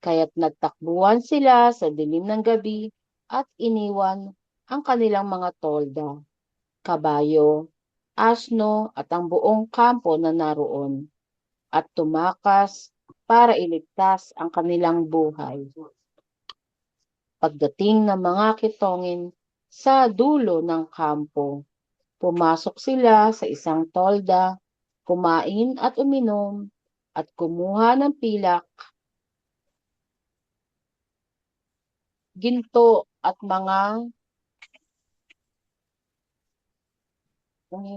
Kaya't nagtakbuhan sila sa dilim ng gabi at iniwan ang kanilang mga tolda, kabayo, asno at ang buong kampo na naroon at tumakas para iligtas ang kanilang buhay. Pagdating ng mga kitongin sa dulo ng kampo, pumasok sila sa isang tolda, kumain at uminom, at kumuha ng pilak, ginto at mga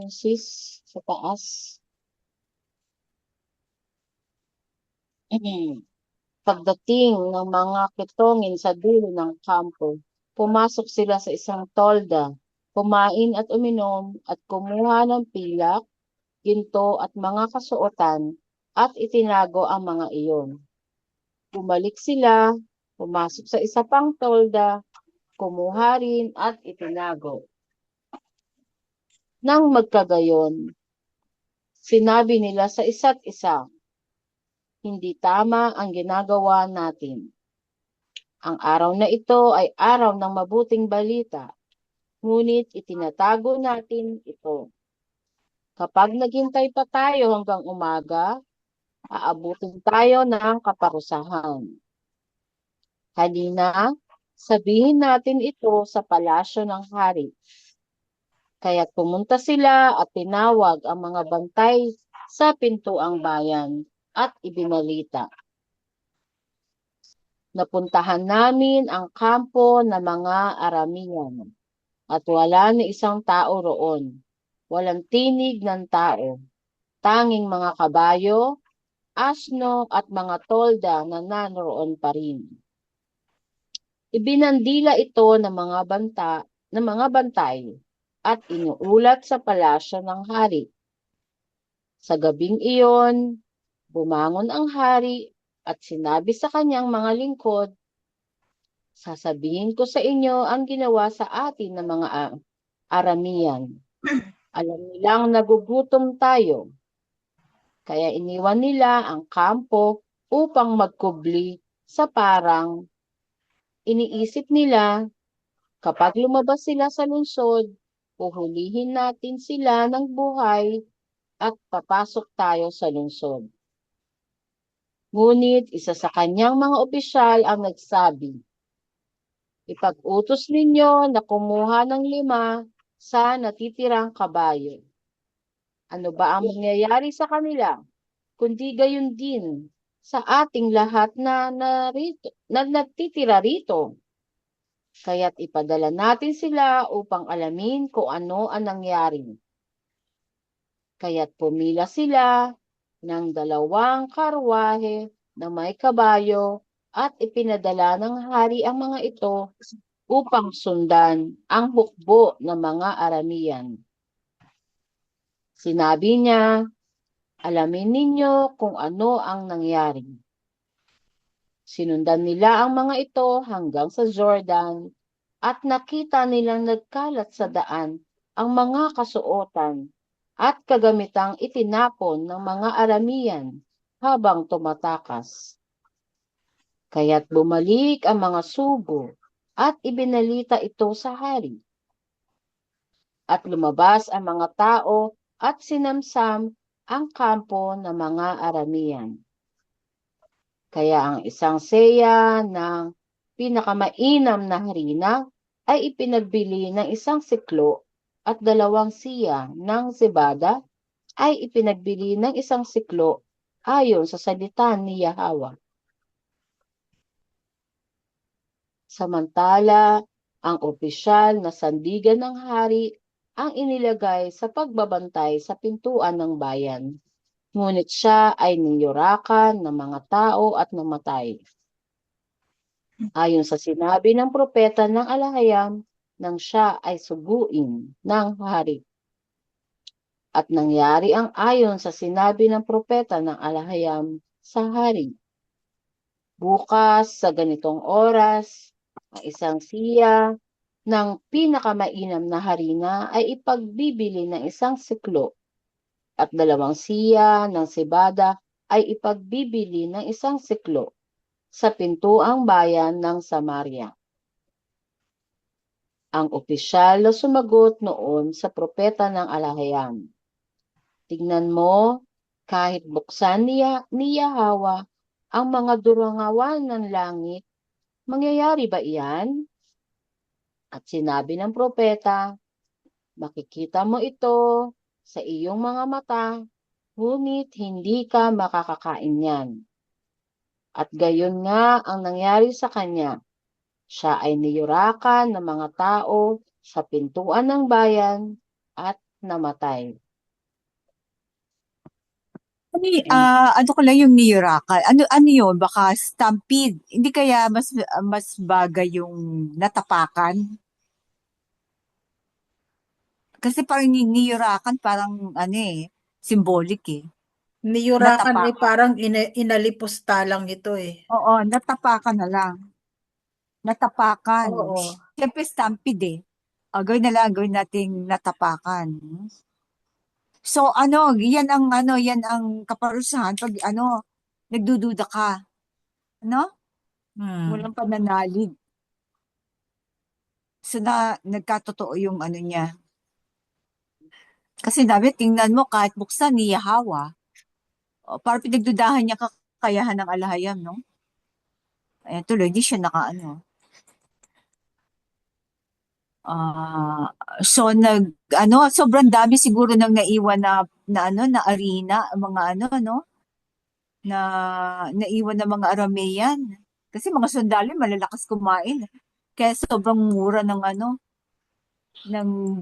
sa taas. Pagdating ng mga kitongin sa dulo ng kampo, pumasok sila sa isang tolda, kumain at uminom, at kumuha ng pilak, ginto at mga kasuotan, at itinago ang mga iyon. Bumalik sila, pumasok sa isa pang tolda, kumuha rin at itinago. Nang magkagayon, sinabi nila sa isa't isa, hindi tama ang ginagawa natin. Ang araw na ito ay araw ng mabuting balita, ngunit itinatago natin ito. Kapag naghintay pa tayo hanggang umaga, aabutin tayo ng kaparusahan. Halina, sabihin natin ito sa palasyo ng hari. Kaya't pumunta sila at tinawag ang mga bantay sa pintuang bayan at ibinalita. Napuntahan namin ang kampo ng mga Aramean at wala ni isang tao roon. Walang tinig ng tao. Tanging mga kabayo, asno at mga tolda na naroon pa rin. Ibinandila ito ng mga bantay at inuulat sa palasyo ng hari. Sa gabing iyon, bumangon ang hari at sinabi sa kanyang mga lingkod, sasabihin ko sa inyo ang ginawa sa atin ng mga Aramean. Alam nilang nagugutom tayo. Kaya iniwan nila ang kampo upang magkubli sa parang iniisip nila, kapag lumabas sila sa lungsod, uhulihin natin sila ng buhay at papasok tayo sa lungsod. Ngunit isa sa kanyang mga opisyal ang nagsabi, ipag-utos ninyo na kumuha ng 5 sa natitirang kabayo. Ano ba ang mangyayari sa kanila? Kundi gayon din sa ating lahat na natitira rito. Kaya't ipadala natin sila upang alamin kung ano ang nangyari. Kaya't pumila sila ng 2 karwahe na may kabayo at ipinadala ng hari ang mga ito upang sundan ang hukbo ng mga Aramean. Sinabi niya, alamin ninyo kung ano ang nangyari. Sinundan nila ang mga ito hanggang sa Jordan at nakita nilang nagkalat sa daan ang mga kasuotan at kagamitang itinapon ng mga Aramean habang tumatakas. Kaya't bumalik ang mga sugo at ibinalita ito sa hari. At lumabas ang mga tao at sinamsam ang kampo ng mga Aramean. Kaya ang isang seya ng pinakamainam na harina ay ipinagbili ng 1 siklo at 2 siya ng zebada ay ipinagbili ng 1 siklo ayon sa salita ni Yahweh. Samantala, ang opisyal na sandigan ng hari ang inilagay sa pagbabantay sa pintuan ng bayan. Ngunit siya ay niyurakan ng mga tao at namatay. Ayon sa sinabi ng propeta ng Alahayam, nang siya ay suguin ng hari. At nangyari ang ayon sa sinabi ng propeta ng Alahayam sa hari. Bukas sa ganitong oras, ang 1 siya ng pinakamainam na harina ay ipagbibili ng 1 siklo at 2 siya ng sibada ay ipagbibili ng 1 siklo sa pintuang bayan ng Samaria. Ang opisyal na sumagot noon sa propeta ng Alahayam, tignan mo, kahit buksan ni Yahweh ang mga durangawan ng langit, mangyayari ba iyan? At sinabi ng propeta, makikita mo ito sa iyong mga mata, ngunit hindi ka makakakain niyan. At gayon nga ang nangyari sa kanya. Siya ay niyurakan ng mga tao sa pintuan ng bayan at namatay. Ano ko lang yung niyurakan. Ano yun? Baka stampede. Hindi kaya mas bagay yung natapakan? Kasi parang niyurakan parang symbolic eh. Niyurakan ay Natapakan. parang inalipusta lang ito eh. Oo, natapakan na lang. Natapakan. Oo. Siyempre stampede eh. Gawin nating natapakan. So yan ang kaparusahan pag nagdududa ka. Walang pananalig. So nagkatotoo yung niya. Kasi tingnan mo kahit buksan ni Yahweh, parang pinagdudahan niya kakayahan ng Alahayam, no? Ayan, tuloy, di siya so sobrang dami siguro nang naiwan na arena, mga na naiwan ng mga Aramean. Kasi mga sundalo malalakas kumain. Kaya sobrang mura ng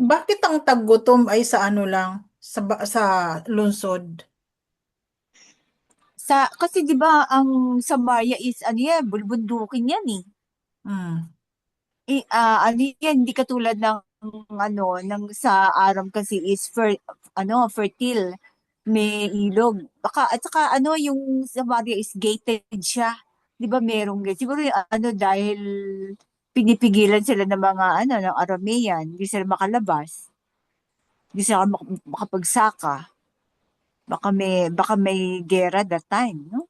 Bakit ang taggutom ay sa lang, sa lungsod? kasi 'di ba ang Samaria is bulbundukin yan eh. Yan, hindi katulad ng ng sa Aram kasi is fertile, may ilog. At saka yung Samaria is gated siya. 'Di ba merong gate? Siguro dahil pinipigilan sila ng mga ng Aramean, hindi sila makalabas. Hindi sila makapagsaka. Baka may gera that time, no?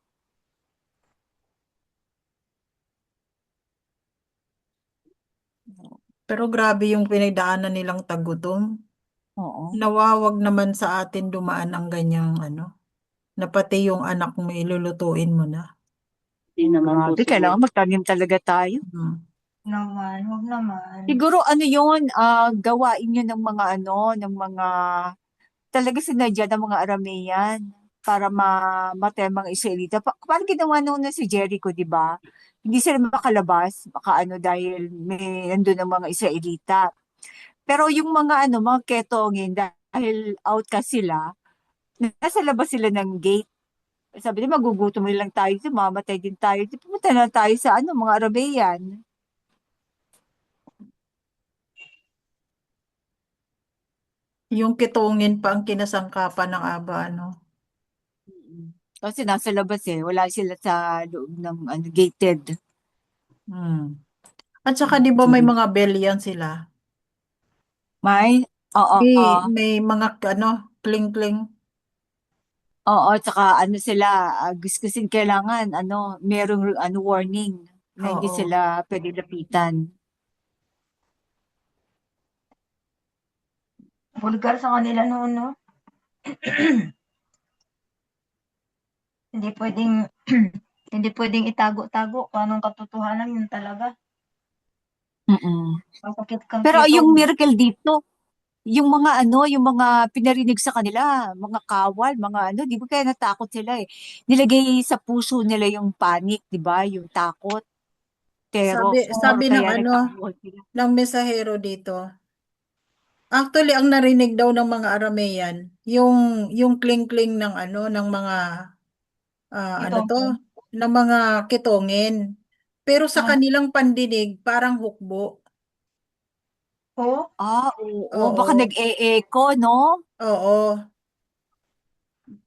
Pero grabe yung pinagdaanan nilang tagutom. Oo. Nawawag naman sa atin dumaan ang ganyang na pati yung anak mo ilulutuin mo na. Hindi naman po Grabe, siguro. kailangan magtanim talaga tayo. Hmm. Naman, huwag naman. Siguro ano yun, gawain yun ng mga ng mga talaga sinadya ng mga Aramean para mamatay ang mga Israelita. Parang ginawa noon na si Jericho, di ba? Hindi sila makalabas, baka dahil may nandun ang mga Israelita. Pero yung mga ketongin, dahil outcast sila, nasa labas sila ng gate. Sabi nila, magugutom lang tayo, mamatay din tayo. Di pumunta na tayo sa mga Aramean. Yung kitungin pa ang kinasangkapan ng Aba, Mm. Kasi nasa labas wala sila sa loob ng gated. Hmm. At saka di ba may mga bell yan sila? May, oo, May mga kling-kling. oo, tsaka sila, gusto kailangan, merong warning na hindi Oo. sila pwede lapitan. Vulgar sa kanila noon, no? Hindi pwedeng hindi pwedeng itago-tago kung anong katotohanan yun talaga. Mm-mm. Masakit kang Pero ketong. yung miracle dito, yung mga pinarinig sa kanila, mga kawal, mga di ba kaya natakot sila eh. Nilagay sa puso nila yung panic, di ba? Yung takot, terror, Sabi ng kaya nagkakawal sila. ng mensahero dito. Actually, ang narinig daw ng mga Aramean, yung kling-kling ng ng mga Ketong. ng mga kitongin. Pero sa Ah, kanilang pandinig, parang hukbo. oh, Oo, baka Oo. nag-e-echo, no? Oo.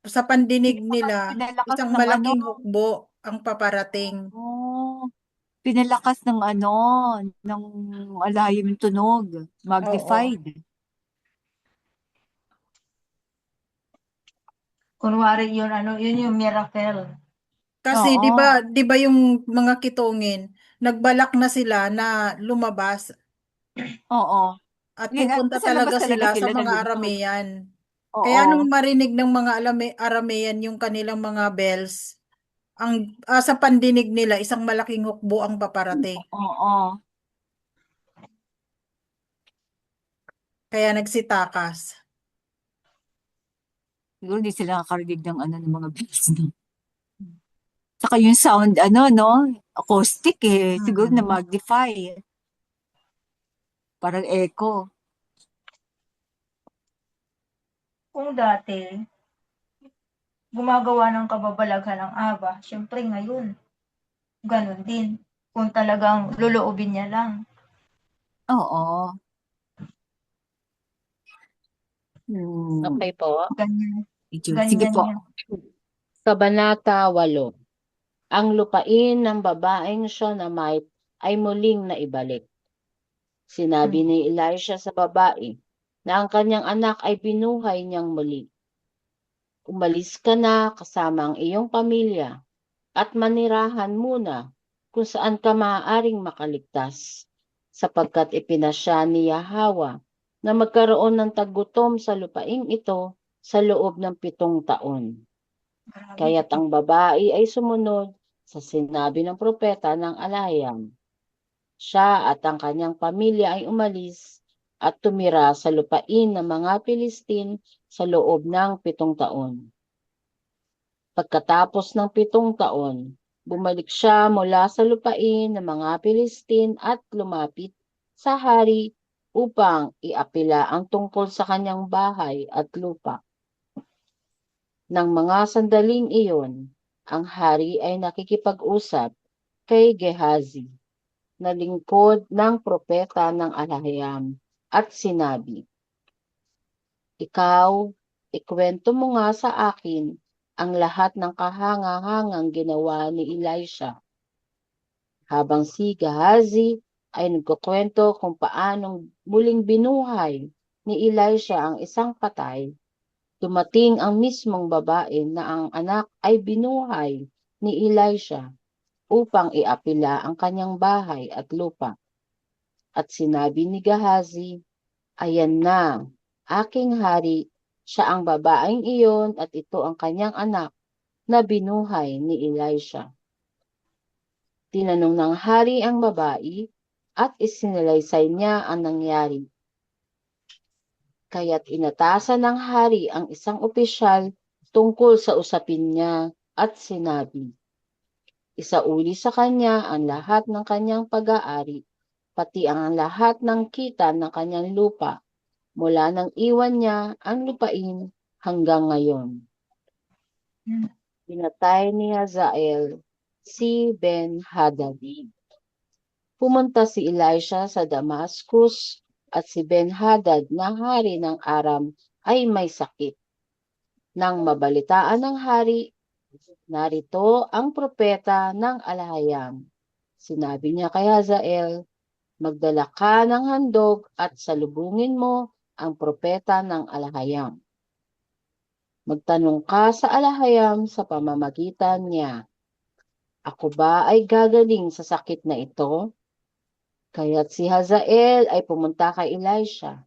Sa pandinig nila, Pinalakas isang ng malaking hukbo ang paparating. oh, pinalakas ng alayim tunog, Oo. magnified. kunwari yun, yun yung miracle. Kasi Oo, 'di ba yung mga kitongin, nagbalak na sila na lumabas oo. at Hindi, pupunta sa labas talaga talaga sila sa sila mga nalungsod. Aramean. Kaya nung Oo, marinig ng mga Aramean yung kanilang mga bells, sa pandinig nila isang malaking hukbo ang paparating. oo. Kaya nagsitakas. Siguro hindi sila nakakarinig ng ng mga bells, no? Saka yung sound, no? Acoustic siguro na Mm. magnify. Parang echo. Kung dati, gumagawa ng kababalaghan ng Aba, syempre ngayon, ganun din. Kung talagang loloobin niya lang. Oo. Hmm. Okay po. Ganyan. Sige Ganyan po. yan. Kabanata 8. Ang lupain ng babaeng Shunammite ay muling naibalik. Sinabi ni Elisha sa babae na ang kanyang anak ay binuhay niyang muli. Umalis ka na kasama ang iyong pamilya at manirahan muna kung saan ka maaaring makaligtas, sapagkat ipinasya ni Yahweh na magkaroon ng tagutom sa lupaing ito sa loob ng 7 taon. Grabe. Kaya't ang babae ay sumunod sa sinabi ng propeta ng Alayam. Siya at ang kanyang pamilya ay umalis at tumira sa lupain ng mga Pilistin sa loob ng 7 taon. Pagkatapos ng 7 taon, bumalik siya mula sa lupain ng mga Pilistin at lumapit sa hari upang iapila ang tungkol sa kanyang bahay at lupa. Nang mga sandaling iyon, ang hari ay nakikipag-usap kay Gehazi, na lingkod ng propeta ng Alayam, at sinabi, Ikaw, ikwento mo nga sa akin ang lahat ng kahanga-hangang ginawa ni Elisha. Habang si Gehazi ay nagkukwento kung paanong muling binuhay ni Elisha ang isang patay, Dumating ang mismong babae na ang anak ay binuhay ni Elisha upang iapila ang kanyang bahay at lupa. At sinabi ni Gehazi, "Ayan na, aking hari, siya ang babaeng iyon at ito ang kanyang anak na binuhay ni Elisha." Tinanong ng hari ang babae at isinalaysay niya ang nangyari. Kaya't inatasan ng hari ang isang opisyal tungkol sa usapin niya at sinabi, "Isauli sa kanya ang lahat ng kanyang pag-aari, pati ang lahat ng kita ng kanyang lupa, mula nang iwan niya ang lupain hanggang ngayon." Pinatay ni Hazael si Ben-Hadad. Pumunta si Elisha sa Damascus at si Ben-Hadad na hari ng Aram ay may sakit. Nang mabalitaan ng hari, narito ang propeta ng Alahayam. Sinabi niya kay Hazael, "Magdala ka ng handog at salubungin mo ang propeta ng Alahayam. Magtanong ka sa Alahayam sa pamamagitan niya, ako ba ay gagaling sa sakit na ito?" Kaya't si Hazael ay pumunta kay Elisha.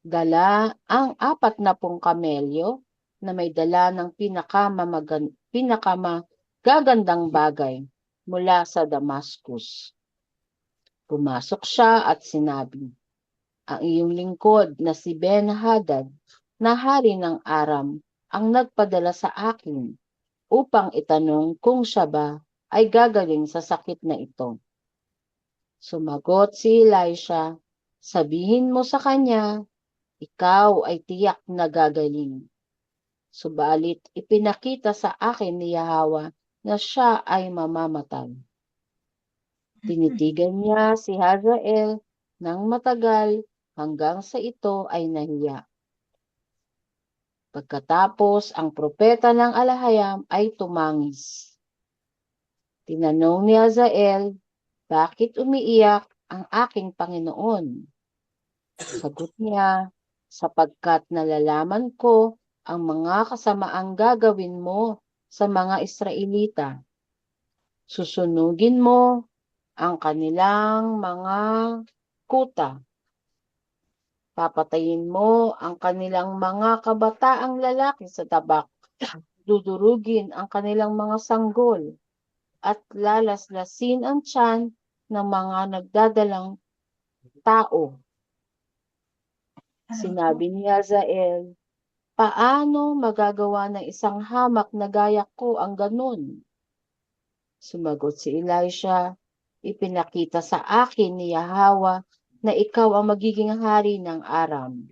Dala ang 40 kamelyo na may dala ng pinakamagagandang bagay mula sa Damascus. Pumasok siya at sinabi, "Ang iyong lingkod na si Ben-Hadad na hari ng Aram ang nagpadala sa akin upang itanong kung siya ba ay gagaling sa sakit na ito." Sumagot si Elisha, "Sabihin mo sa kanya, ikaw ay tiyak na gagaling. Subalit ipinakita sa akin ni Yahweh na siya ay mamamatay." Tinitigan niya si Hazael ng matagal hanggang sa ito ay nahiya. Pagkatapos, ang propeta ng Alahayam ay tumangis. Tinanong ni Hazael, "Bakit umiiyak ang aking Panginoon?" Sagot niya, "Sapagkat nalalaman ko ang mga kasamaang gagawin mo sa mga Israelita. Susunugin mo ang kanilang mga kuta. Papatayin mo ang kanilang mga kabataang lalaki sa tabak. Dudurugin ang kanilang mga sanggol at lalaslasin ang tiyan ng mga nagdadalang tao." Sinabi ni Hazael, "Paano magagawa ng isang hamak na gaya ko ang ganun?" Sumagot si Elisha, "Ipinakita sa akin ni Yahweh na ikaw ang magiging hari ng Aram."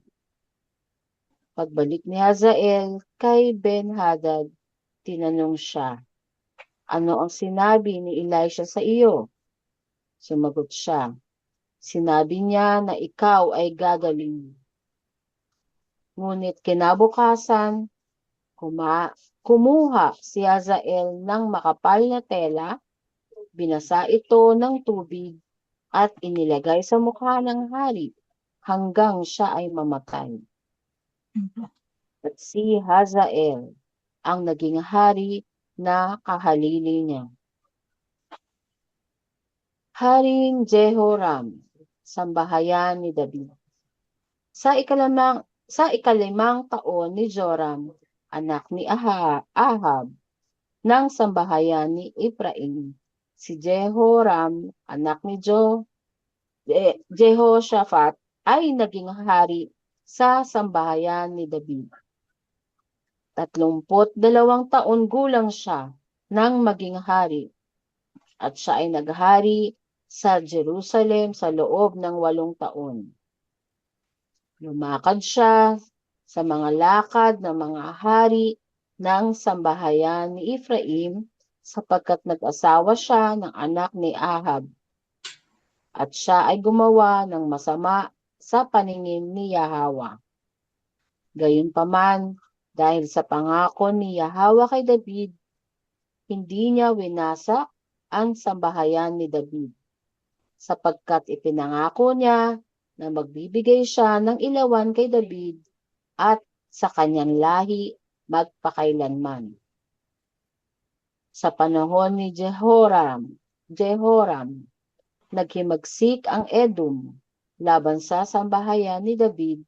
Pagbalik ni Hazael kay Ben-Hadad, tinanong siya, "Ano ang sinabi ni Elisha sa iyo?" Sumagot siya, "Sinabi niya na ikaw ay gagaling." Ngunit kinabukasan, kumuha si Hazael ng makapal na tela, binasa ito ng tubig at inilagay sa mukha ng hari hanggang siya ay mamatay. At si Hazael ang naging hari na kahalili niya. Haring Jehoram, sambahayan ni David. Sa ikalimang taon ni Joram, anak ni Ahab, ng sambahayan ni Ephraim, si Jehoram, anak ni Jehoshaphat, ay naging hari sa sambahayan ni David. 32 taon gulang siya nang maging hari, at siya ay naghari sa Jerusalem sa loob ng 8 taon. Lumakad siya sa mga lakad ng mga hari ng sambahayan ni Ephraim sapagkat nag-asawa siya ng anak ni Ahab, at siya ay gumawa ng masama sa paningin ni Yahweh. Gayunpaman, dahil sa pangako ni Yahweh kay David, hindi niya winasak ang sambahayan ni David, sapagkat ipinangako niya na magbibigay siya ng ilawan kay David at sa kanyang lahi magpakailanman. Sa panahon ni Jehoram, naghimagsik ang Edom laban sa sambahayan ni David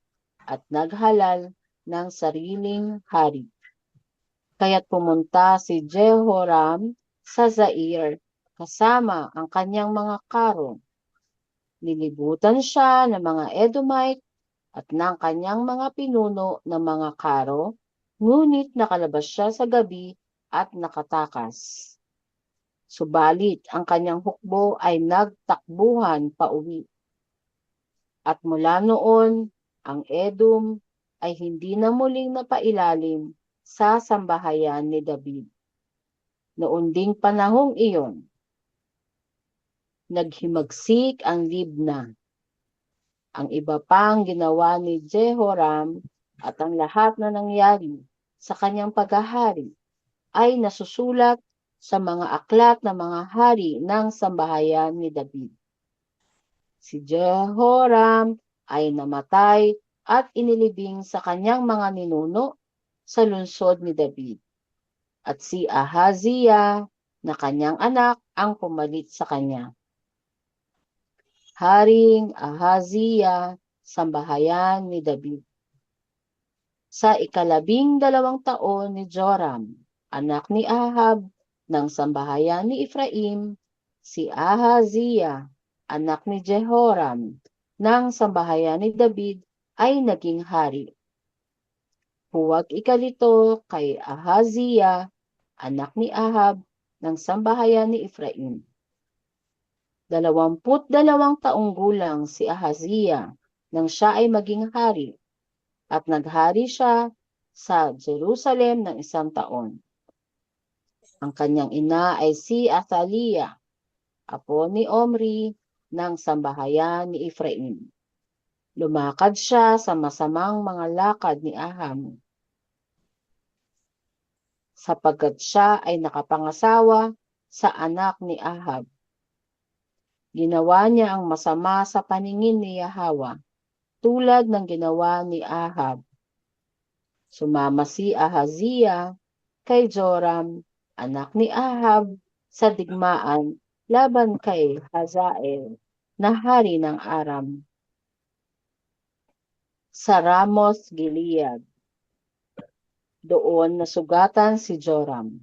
at naghalal ng sariling hari. Kaya't pumunta si Jehoram sa Zair kasama ang kanyang mga karo. Nilibutan siya ng mga Edomite at ng kanyang mga pinuno ng mga karo, ngunit nakalabas siya sa gabi at nakatakas. Subalit ang kanyang hukbo ay nagtakbuhan pauwi. At mula noon, ang Edom ay hindi na muling napailalim sa sambahayan ni David. Noon ding panahong iyon, naghimagsik ang Libna. Ang iba pang ginawa ni Jehoram at ang lahat na nangyari sa kanyang paghahari ay nasusulat sa mga aklat ng mga hari ng sambahayan ni David. Si Jehoram ay namatay at inilibing sa kanyang mga ninuno sa lungsod ni David. At si Ahaziah na kanyang anak ang pumalit sa kanya. Haring Ahaziah, sambahayan ni David. Sa 12 taon ni Joram, anak ni Ahab, ng sambahayan ni Ephraim, si Ahaziah, anak ni Jehoram, ng sambahayan ni David, ay naging hari. Huwag ikalito kay Ahaziah, anak ni Ahab, ng sambahayan ni Ephraim. 22 taong gulang si Ahaziah nang siya ay maging hari, at naghari siya sa Jerusalem ng 1 taon. Ang kanyang ina ay si Athaliah, apo ni Omri, ng sambahayan ni Ephraim. Lumakad siya sa masamang mga lakad ni Ahab, sapagkat siya ay nakapangasawa sa anak ni Ahab. Ginawa niya ang masama sa paningin ni Yahweh, tulad ng ginawa ni Ahab. Sumama si Ahaziah kay Joram, anak ni Ahab, sa digmaan laban kay Hazael, na hari ng Aram, sa Ramos Gilead. Doon nasugatan si Joram.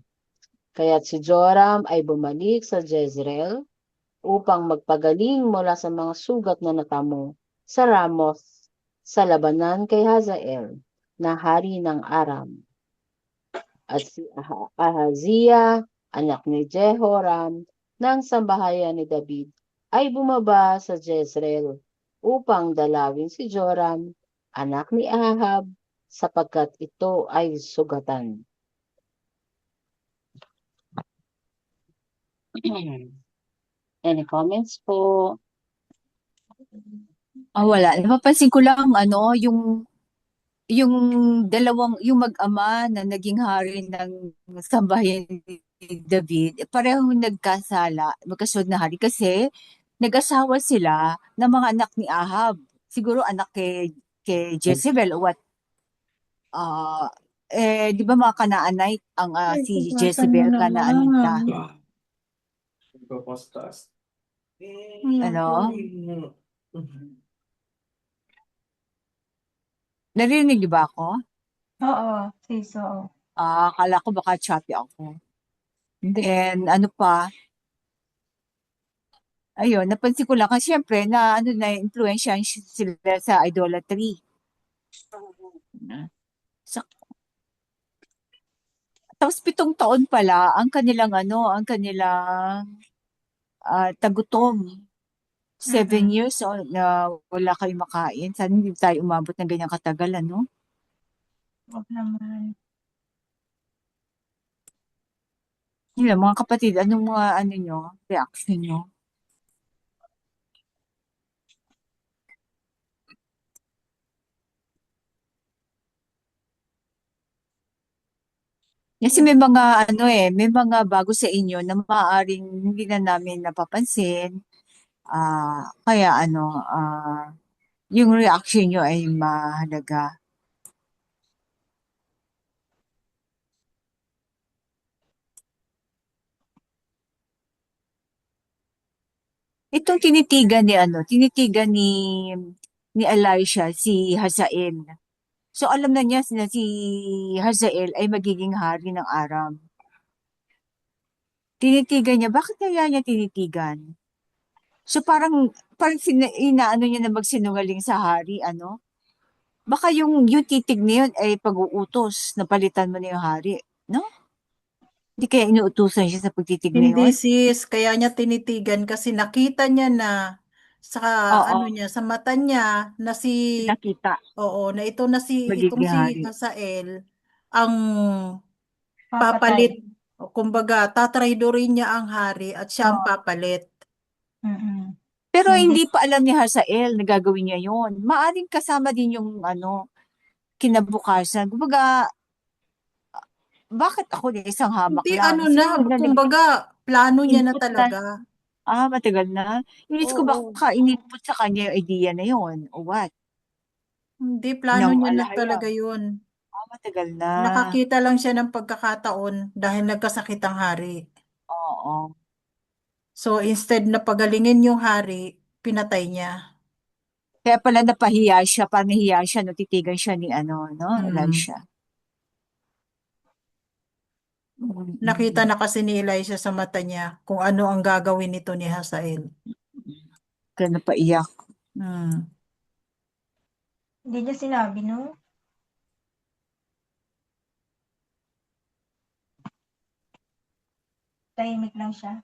Kaya't si Joram ay bumalik sa Jezreel upang magpagaling mula sa mga sugat na natamo sa Ramos sa labanan kay Hazael, na hari ng Aram. At si Ahaziah, anak ni Jehoram, ng sambahayan ni David, ay bumaba sa Jezreel upang dalawin si Joram, anak ni Ahab, sapagkat ito ay sugatan. Any comments po? Wala. Napapansin ko lang yung yung mag-ama na naging hari ng sambahayan ni David, parehong nagkasala, magkasunod na hari kasi nag-asawa sila ng mga anak ni Ahab. Siguro anak kay Jezebel o what? Di ba mga Kanaanite ang si Jezebel Kanaanita? Ano? Narinig niyo ba ako? Oo, sis, oo. Akala ko baka choppy ako. Then, ano pa? Ayun, napansin ko lang kasi syempre na influensya sila sa idolatry. Tapos 7 taon pala ang kanilang tagutom. 7 years na wala kayong makain. Sana hindi tayo umabot ng ganyang katagal, ano? Wag naman. Yun lang, mga kapatid, anong mga reaction nyo? Kasi may mga bago sa inyo na maaaring hindi na namin napapansin. Kaya yung reaction nyo ay mahalaga. Itong tinitigan ni Elisha, si Hazael. So alam na niya na si Hazael ay magiging hari ng Aram. Tinitigan niya, bakit kaya niya tinitigan? So parang inaano niya na magsinungaling sa hari, ano? Baka yung titig na yun ay pag-uutos na palitan mo na yung hari, no? Hindi kaya inuutusan siya sa pagtitig na Hindi yun? sis, kaya niya tinitigan kasi nakita niya na sa Oo, ano niya, sa mata niya na nakita, na ito na itong magiging si hari. Hazael ang Papatay. papalit. O, kumbaga, tatraidorin niya ang hari at siya ang Oo. papalit. Mm-mm. Pero Hindi. hindi pa alam ni Hazael na gagawin niya yun. Maaring kasama din yung kinabukasan. Kumbaga, bakit ako na isang hamak Hindi lang? ano na, Sila na kumbaga, plano niya na nag-input na, talaga. matagal na. Inis ko Oo, baka in-input sa kanya yung idea na yun. O what? hindi plano Ng niya na alahayam. talaga yun. Matagal na. Nakakita lang siya ng pagkakataon dahil nagkasakit ang hari. Oo. So instead na pagalingin yung hari, pinatay niya. Kaya pala napahiya siya, parang nahiya siya, titigan siya ni no, Hmm. Elisha. Nakita Mm-mm. na kasi ni Elisha sa mata niya kung ano ang gagawin nito ni Hazael. Kaya napaiyak. Hmm. Hindi niya sinabi, no? Tahimik lang siya.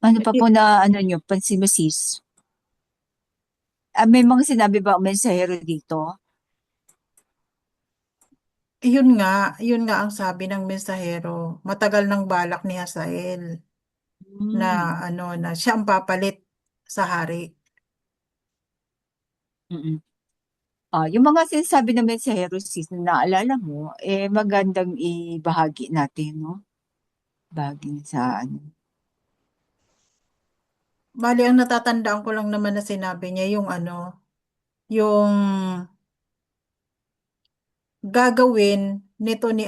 Ano pa po na nyo, pansin mo sis? May mga sinabi ba ang mensahero dito? Yun nga ang sabi ng mensahero. Matagal ng balak ni Hazael na Mm. na siya ang papalit sa hari. Mm. Yung mga sinasabi ng mensahero sis na naalala mo, magandang ibahagi natin, no? Bahagi sa Bali, ang natatandaan ko lang naman na sinabi niya yung gagawin nito ni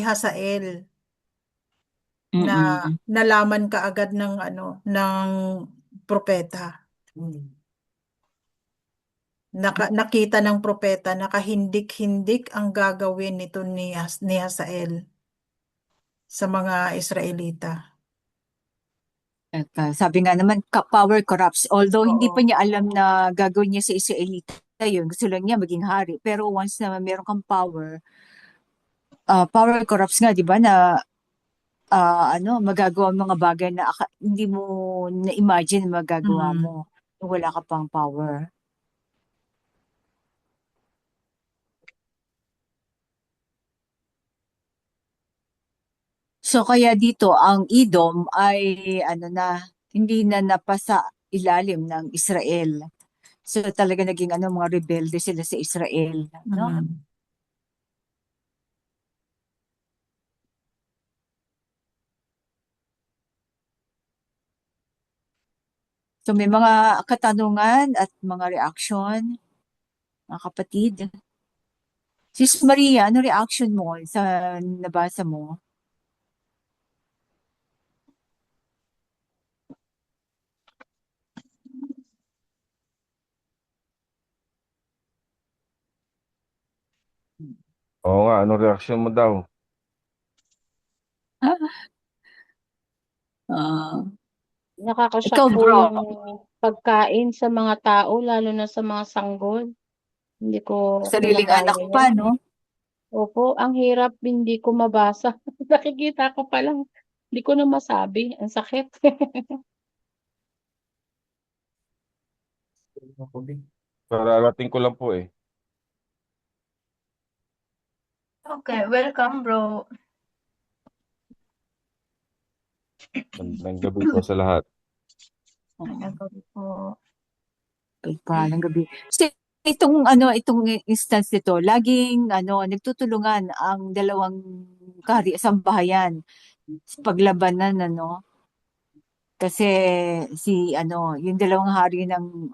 Hazael na Mm-mm. nalaman kaagad ng propeta. Nakita ng propeta na kahindik-hindik ang gagawin nito ni Hazael sa mga Israelita. At, sabi nga naman, power corrupts. Although hindi pa Oo. niya alam na gagawin niya sa Israelita yun, gusto lang niya maging hari. Pero once na meron kang power, power corrupts nga, di ba, na magagawa ang mga bagay na hindi mo na-imagine magagawa mo Mm. kung wala ka pang power. So kaya dito ang Edom ay hindi na napasa ilalim ng Israel. So talaga naging mga rebelde sila sa Israel, no? Mm. So may mga katanungan at mga reaction, mga kapatid. Sis Maria, ano reaction mo sa nabasa mo? Oo nga, anong reaksyon mo daw? Ah, Nakakashock ikaw po bro, yung pagkain sa mga tao, lalo na sa mga sanggol. Hindi ko sariling anak kinakaya pa, yan. no? Opo, ang hirap, hindi ko mabasa. Nakikita ko pa lang, hindi ko na masabi. Ang sakit. Kararating ko lang po eh. Okay, welcome, bro. Magandang gabi po sa lahat. Nagabi po. Ng gabi. So, itong instance nito, laging nagtutulungan ang dalawang sambahayan sa paglabanan, kasi yung dalawang hari ng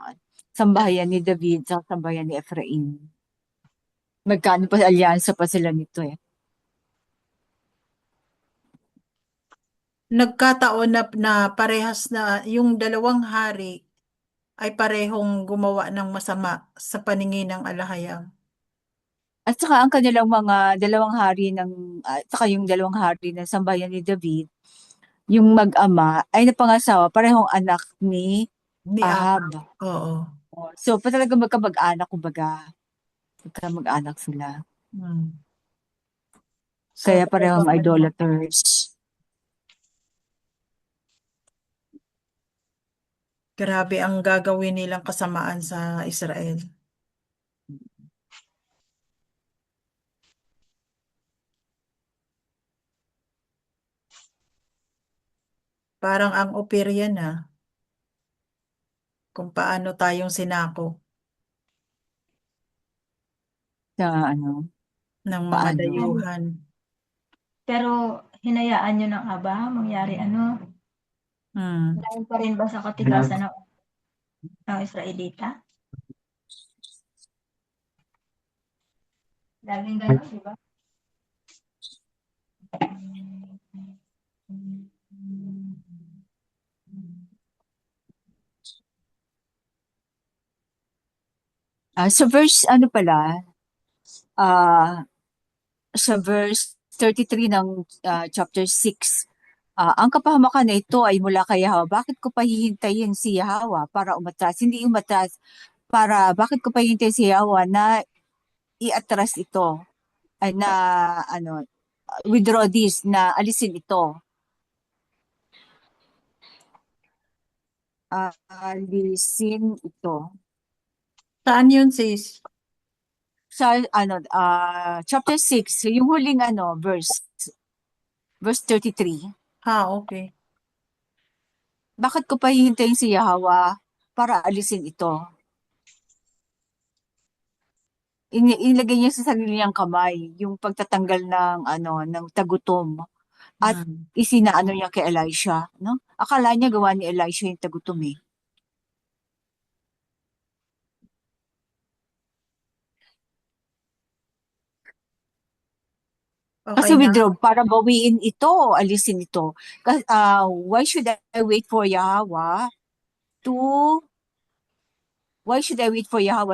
sambahayan ni David sa sambahayan ni Ephraim. Magkano pa alyansa pa sila nito eh. nagkataon na parehas na yung dalawang hari ay parehong gumawa ng masama sa paningin ng alahayam. At saka ang kanilang mga dalawang hari at saka yung dalawang hari ng sambayan ni David, yung mag-ama ay napangasawa, parehong anak ni Ni Ahab. Oo. So, talaga magkamag-anak, kumbaga. Magkamag-anak sila. So, Kaya parehong idolaters. grabe ang gagawin nilang kasamaan sa Israel. Parang ang operya na kung paano tayong sinako Sa ng mga paano? dayuhan. Pero hinayaan nyo na nga ba mangyari Hmm. dahil pa rin ba sa katigasan ng Israelita? Laging gano'n, di ba? Sa verse, sa verse 33 ng chapter 6, ang kapahamakan na ito ay mula kay Yahweh. Bakit ko pa hihintayin si Yahweh para umatras? Hindi umatras bakit ko pa hihintayin si Yahweh na i-atras ito? Ay na, withdraw this, na alisin ito. Alisin ito. Saan yun, sis? Sa chapter 6, yung huling verse 33. Okay. Bakit ko pa hihintayin si Yahweh para alisin ito? Inilagay niya sa sarili niyang kamay yung pagtatanggal ng tagutom at isinaano niya kay Elisha, no? Akala niya gawa ni Elisha yung tagutom eh. Kasi Okay na. withdraw, para bawiin ito, alisin ito. Why should I wait for Yahweh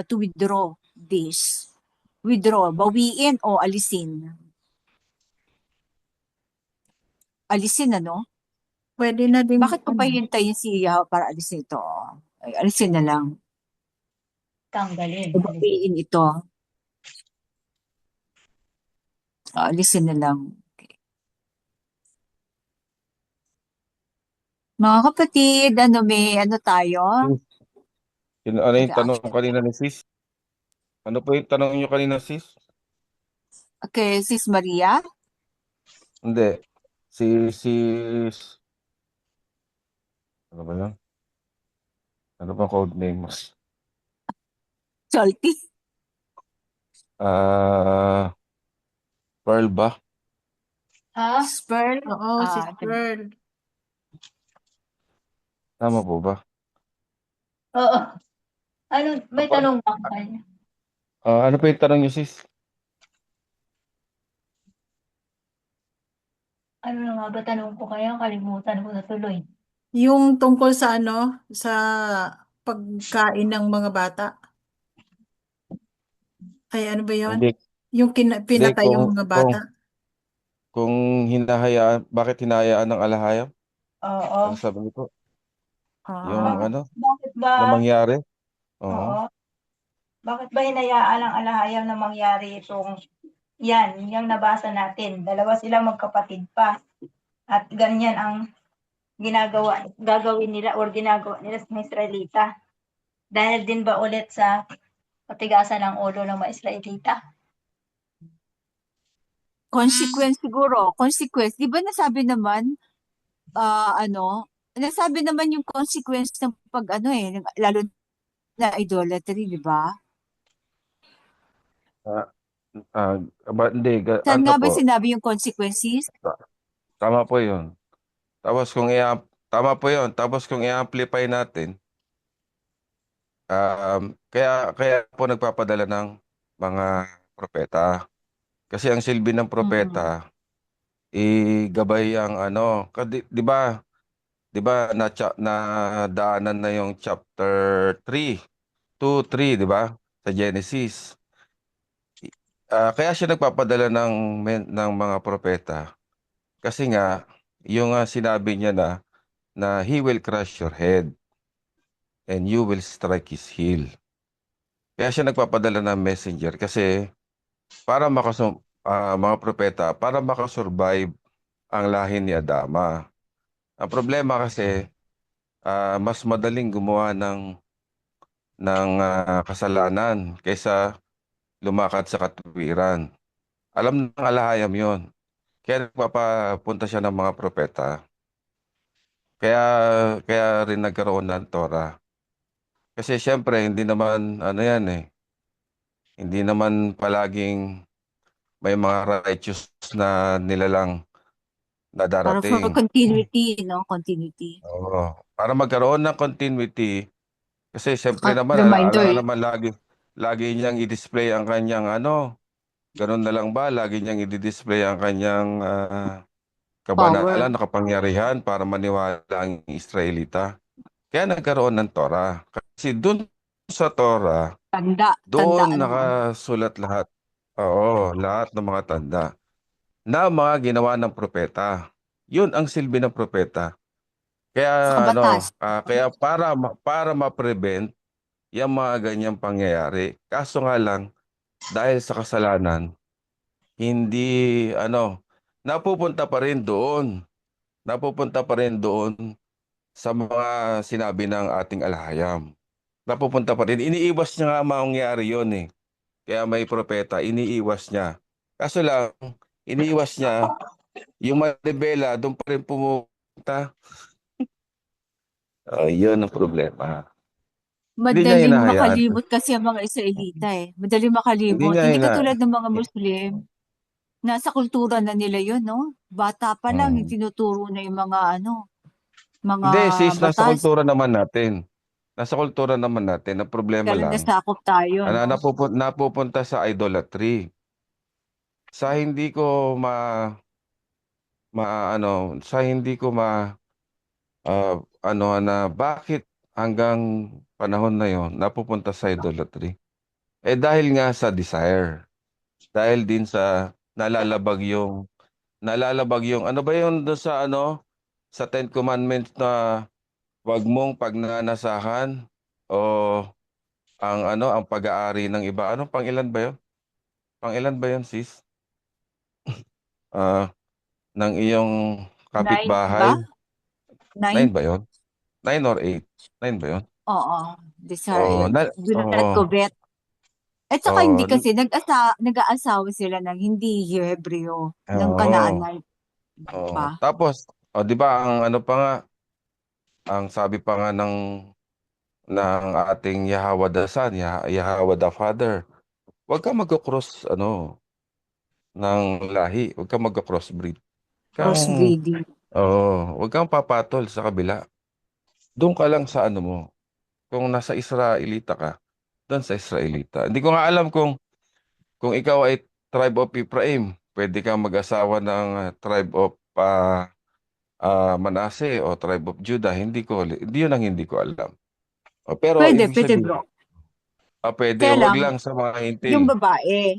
to withdraw this? Withdraw, bawiin o alisin? Alisin, Pwede na din. Bakit ko pa hintayin si Yahweh para alisin ito? Ay, alisin na lang. Tanggalin. Bawiin ito. Alisin na lang. Mga kapatid, may tayo? Ano yung tanong kanina ni sis? Ano po yung tanong nyo kanina, sis? Okay, Sis Maria? Hindi. Sis... Ano ba yun? Ano bang code name mo? Salty? Pearl ba? Ha? Spurl? Oo, si Pearl. Tama po ba? Oo. May Apa? tanong ba ako kanya? Ano pa yung tanong nyo, sis? Ano na nga ba tanong ko kaya? Kalimutan ko na tuloy. Yung tungkol sa sa pagkain ng mga bata. Ay, ano ba yun? Hindi. Yung pinatay yung mga bata. Kung bakit hinahayaan ng alahayam? Oo. Ano sabi nito? Ah. Bakit ba? Na mangyari? Oo. Bakit ba hinayaan ng alahayam na mangyari itong yung nabasa natin? Dalawa sila magkapatid pa. At ganyan ang gagawin nila or ginagawa nila sa mga Israelita. Dahil din ba ulit sa patigasan ng ulo ng mga Israelita? Consequence siguro. Consequence. Di ba nasabi naman, nasabi naman yung consequence ng lalo na idolatry, di ba? Hindi. Saan Ano nga ba po? sinabi yung consequences? Tama po yun. Tapos tama po yun. Tapos kung i-amplify natin, kaya po nagpapadala ng mga propeta. Kasi ang silbi ng propeta igabay ang ano, di ba? Di ba na daanan na yung chapter 3, 2, 3, di ba? Sa Genesis. Kaya siya nagpapadala ng mga propeta. Kasi nga, yung sinabi niya na he will crush your head and you will strike his heel. Kaya siya nagpapadala ng messenger kasi para mga propeta, para makasurvive ang lahi ni Adama. Ang problema kasi, mas madaling gumawa ng kasalanan kaysa lumakad sa katwiran. Alam ng alahayam yon. Kaya nagpapapunta siya ng mga propeta. Kaya, kaya rin nagkaroon ng Torah. Kasi syempre, hindi naman, ano yan eh, hindi naman palaging may mga righteous na nilalang na Para for darating. continuity, no? Continuity. Oo. Para magkaroon ng continuity, kasi syempre naman, Reminder. alam naman lagi niyang i-display ang kanyang ano, ganun na lang ba? Lagi niyang i-display ang kanyang kabanalan Power. na kapangyarihan para maniwala ang Israelita. Kaya nagkaroon ng Torah. Kasi doon sa Torah, doon Tandaan mo. nakasulat lahat. Oo, lahat ng mga tanda na mga ginawa ng propeta. Yun ang silbi ng propeta. Sa Kaya kabatas. kaya para ma-prevent yung mga ganyang pangyayari. Kaso nga lang dahil sa kasalanan, hindi napupunta pa rin doon. Napupunta pa rin doon sa mga sinabi ng ating alahayam. Napupunta pa rin. Iniiwas niya nga mangyari yon eh. Kaya may propeta, iniiwas niya. Kaso lang, iniiwas niya, yung manibela, doon pa rin pumunta. Yun ang problema. Hindi niya Madaling hinahayaan. makalimot kasi ang mga Israelita eh. Madaling Hindi makalimot. niya Hindi hina... katulad ng mga Muslim. Nasa kultura na nila yun, no? Bata pa lang, Hmm. tinuturo na yung mga Hindi, sis, nasa batas. kultura naman natin. Nasa kultura naman natin. Ang problema Kaya lang lang, nasakop tayo, no? napupunta sa idolatry. Sa hindi ko sa hindi ko na bakit hanggang panahon na yon napupunta sa idolatry. Dahil nga sa desire. Dahil din sa nalalabag yung ano ba yun doon sa sa Ten Commandments na wag mong pagnanasahan o ang pag-aari ng iba. Pangilan ba yun? Pangilan ba yun, sis? Ah, ng iyong 9 ba? kapitbahay. 9 9? ba yun? 9 or 8? 9 ba yun? Oo. Oo, Desire. Do not oo, covet. At saka hindi oo, kasi nag-aasawa sila ng hindi Hebreo, ng oo, Kanaanite oo. pa. Tapos, 'di ba ang ano pa nga, ang sabi pa nga ng ating Yahweh the Son, Yahweh the Father, huwag ka magko-cross ng lahi, huwag ka magko-crossbreed. Kang Crossbreeding. huwag kang papatol sa kabila. Doon ka lang sa ano mo. Kung nasa Israelita ka, doon sa Israelita. Hindi ko nga alam kung ikaw ay tribe of Ephraim, pwede kang mag-asawa ng tribe of Manasseh o tribe of Judah. Hindi yun ang hindi ko alam. Pero Pwede, ibig pwede sabihin, bro. pwede, Kaya wag lang, lang sa mga hintil. yung babae.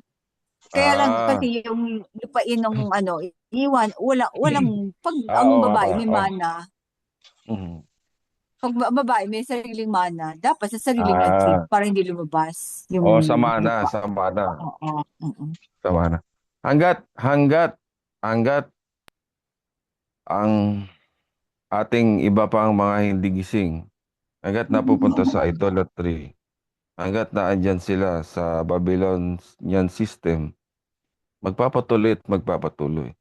Kaya lang Ah, kasi yung lupain ng walang, pag ang oo nga babae pala. may Oh. mana, Mhm. pag babae may sariling mana, dapat sa sariling agib Ah, para hindi lumabas yung lupa. sa mana, Oo. sa mana. Hanggat ang ating iba pang mga hindi gising, hanggat napupunta sa idolatry, hanggat naandyan sila sa Babylonian system, magpapatuloy at magpapatuloy.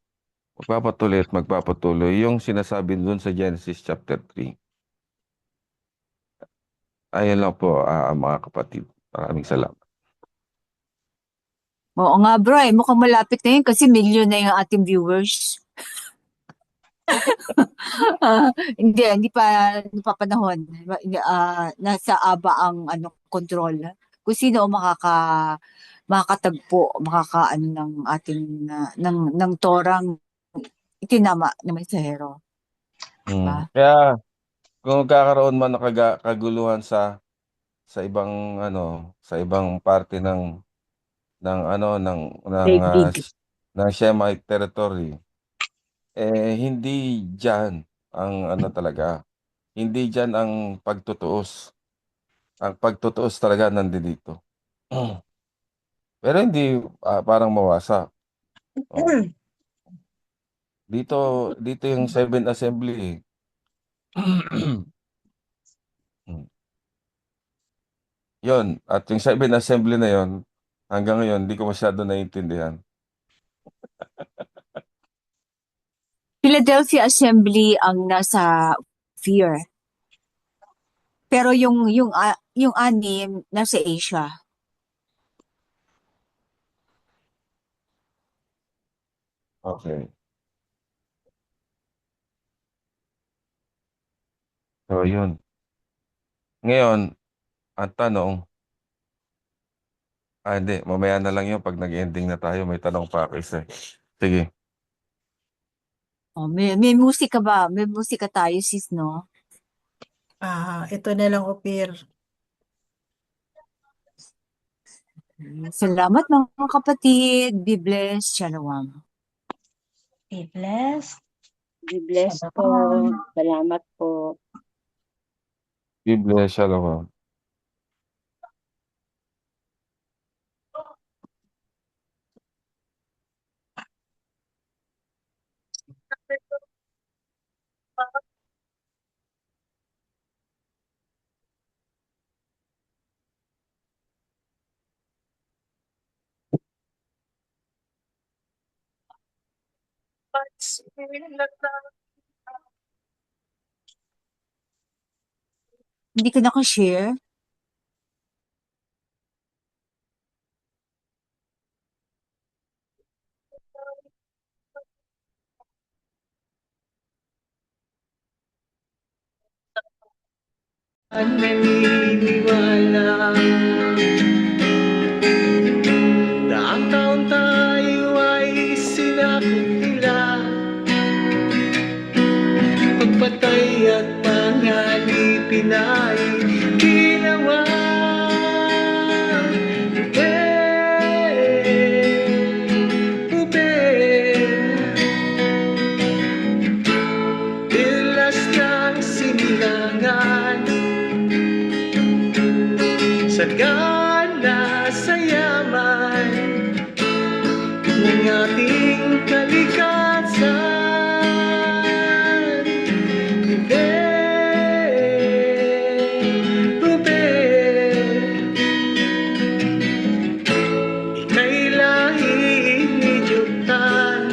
Magpapatuloy at magpapatuloy. Yung sinasabi dun sa Genesis chapter 3. Ayun lang po, mga kapatid. Maraming salamat. Oo nga bro, mukhang malapit na yun kasi million na yung ating viewers. Hindi pa panahon. Nasa aba ang control. Kung sino ang makakatagpo, makakaano ng ating ng torang itinama ng mensahero. Diba? Kaya kung magkakaroon man ng kaguluhan sa ibang sa ibang parte Daigdig. ng Shemite territory, hindi diyan ang talaga. Hindi diyan ang pagtutuos. Ang pagtutuos talaga nandito. Pero hindi parang mawasa. Oh. Dito yung 7 Assembly. Yon, at yung 7 Assembly na yon, hanggang ngayon hindi ko masyado naiintindihan. Philadelphia Assembly ang nasa fear. Pero yung 6 nasa Asia. Okay. So, yun. Ngayon, ang tanong, hindi, mamaya na lang yun pag nag-ending na tayo, may tanong pa ako isa. Sige. Oh, may musika ba? May musika tayo, sis, no? Ito na lang, Opir. Salamat mga kapatid. Be blessed. Shalom. Be blessed. Be blessed po. Salamat po. Be blessed, shalom. Hindi ka nakashare? Naniniwala na ang taon tayo ay sinakop nila, pagpatay at panganipin ay ginawa. Tilas ng sinilangan, sagana sa yaman ng ating kalikasan. Hindi, ika'y lahing nidyutan,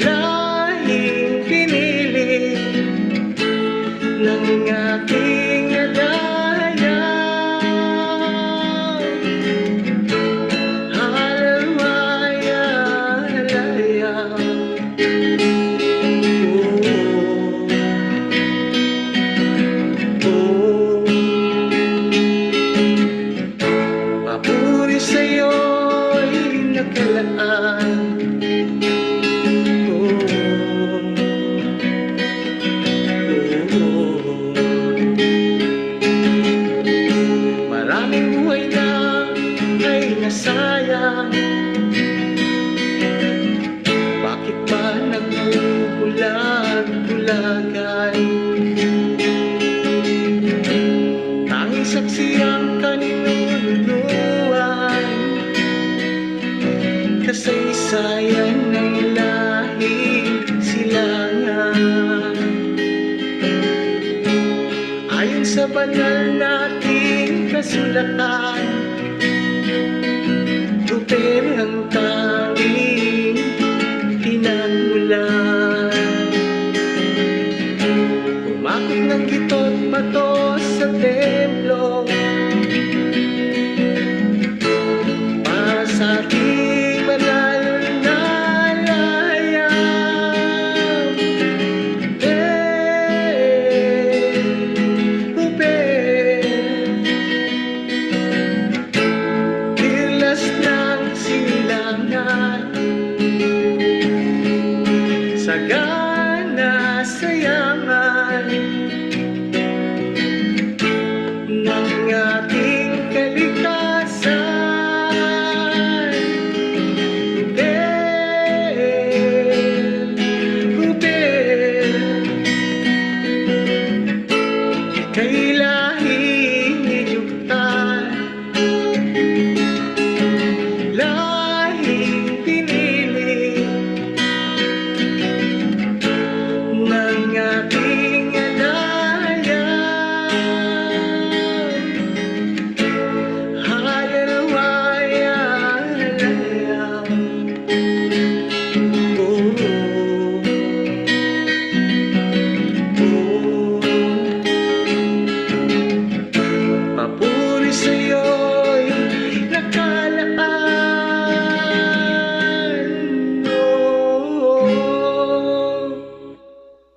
lahing pinili ng ating alaya. Halalaya, halaya. Papuri sa'yo'y nakalaan. Maraming buhay na ay nasayang. Bakit ba nagbubulag-bulagan? Tanging saksi ang kaninunuluan, kasaysayan ng lahing silangan. Ayon sa banal nating kasulatan,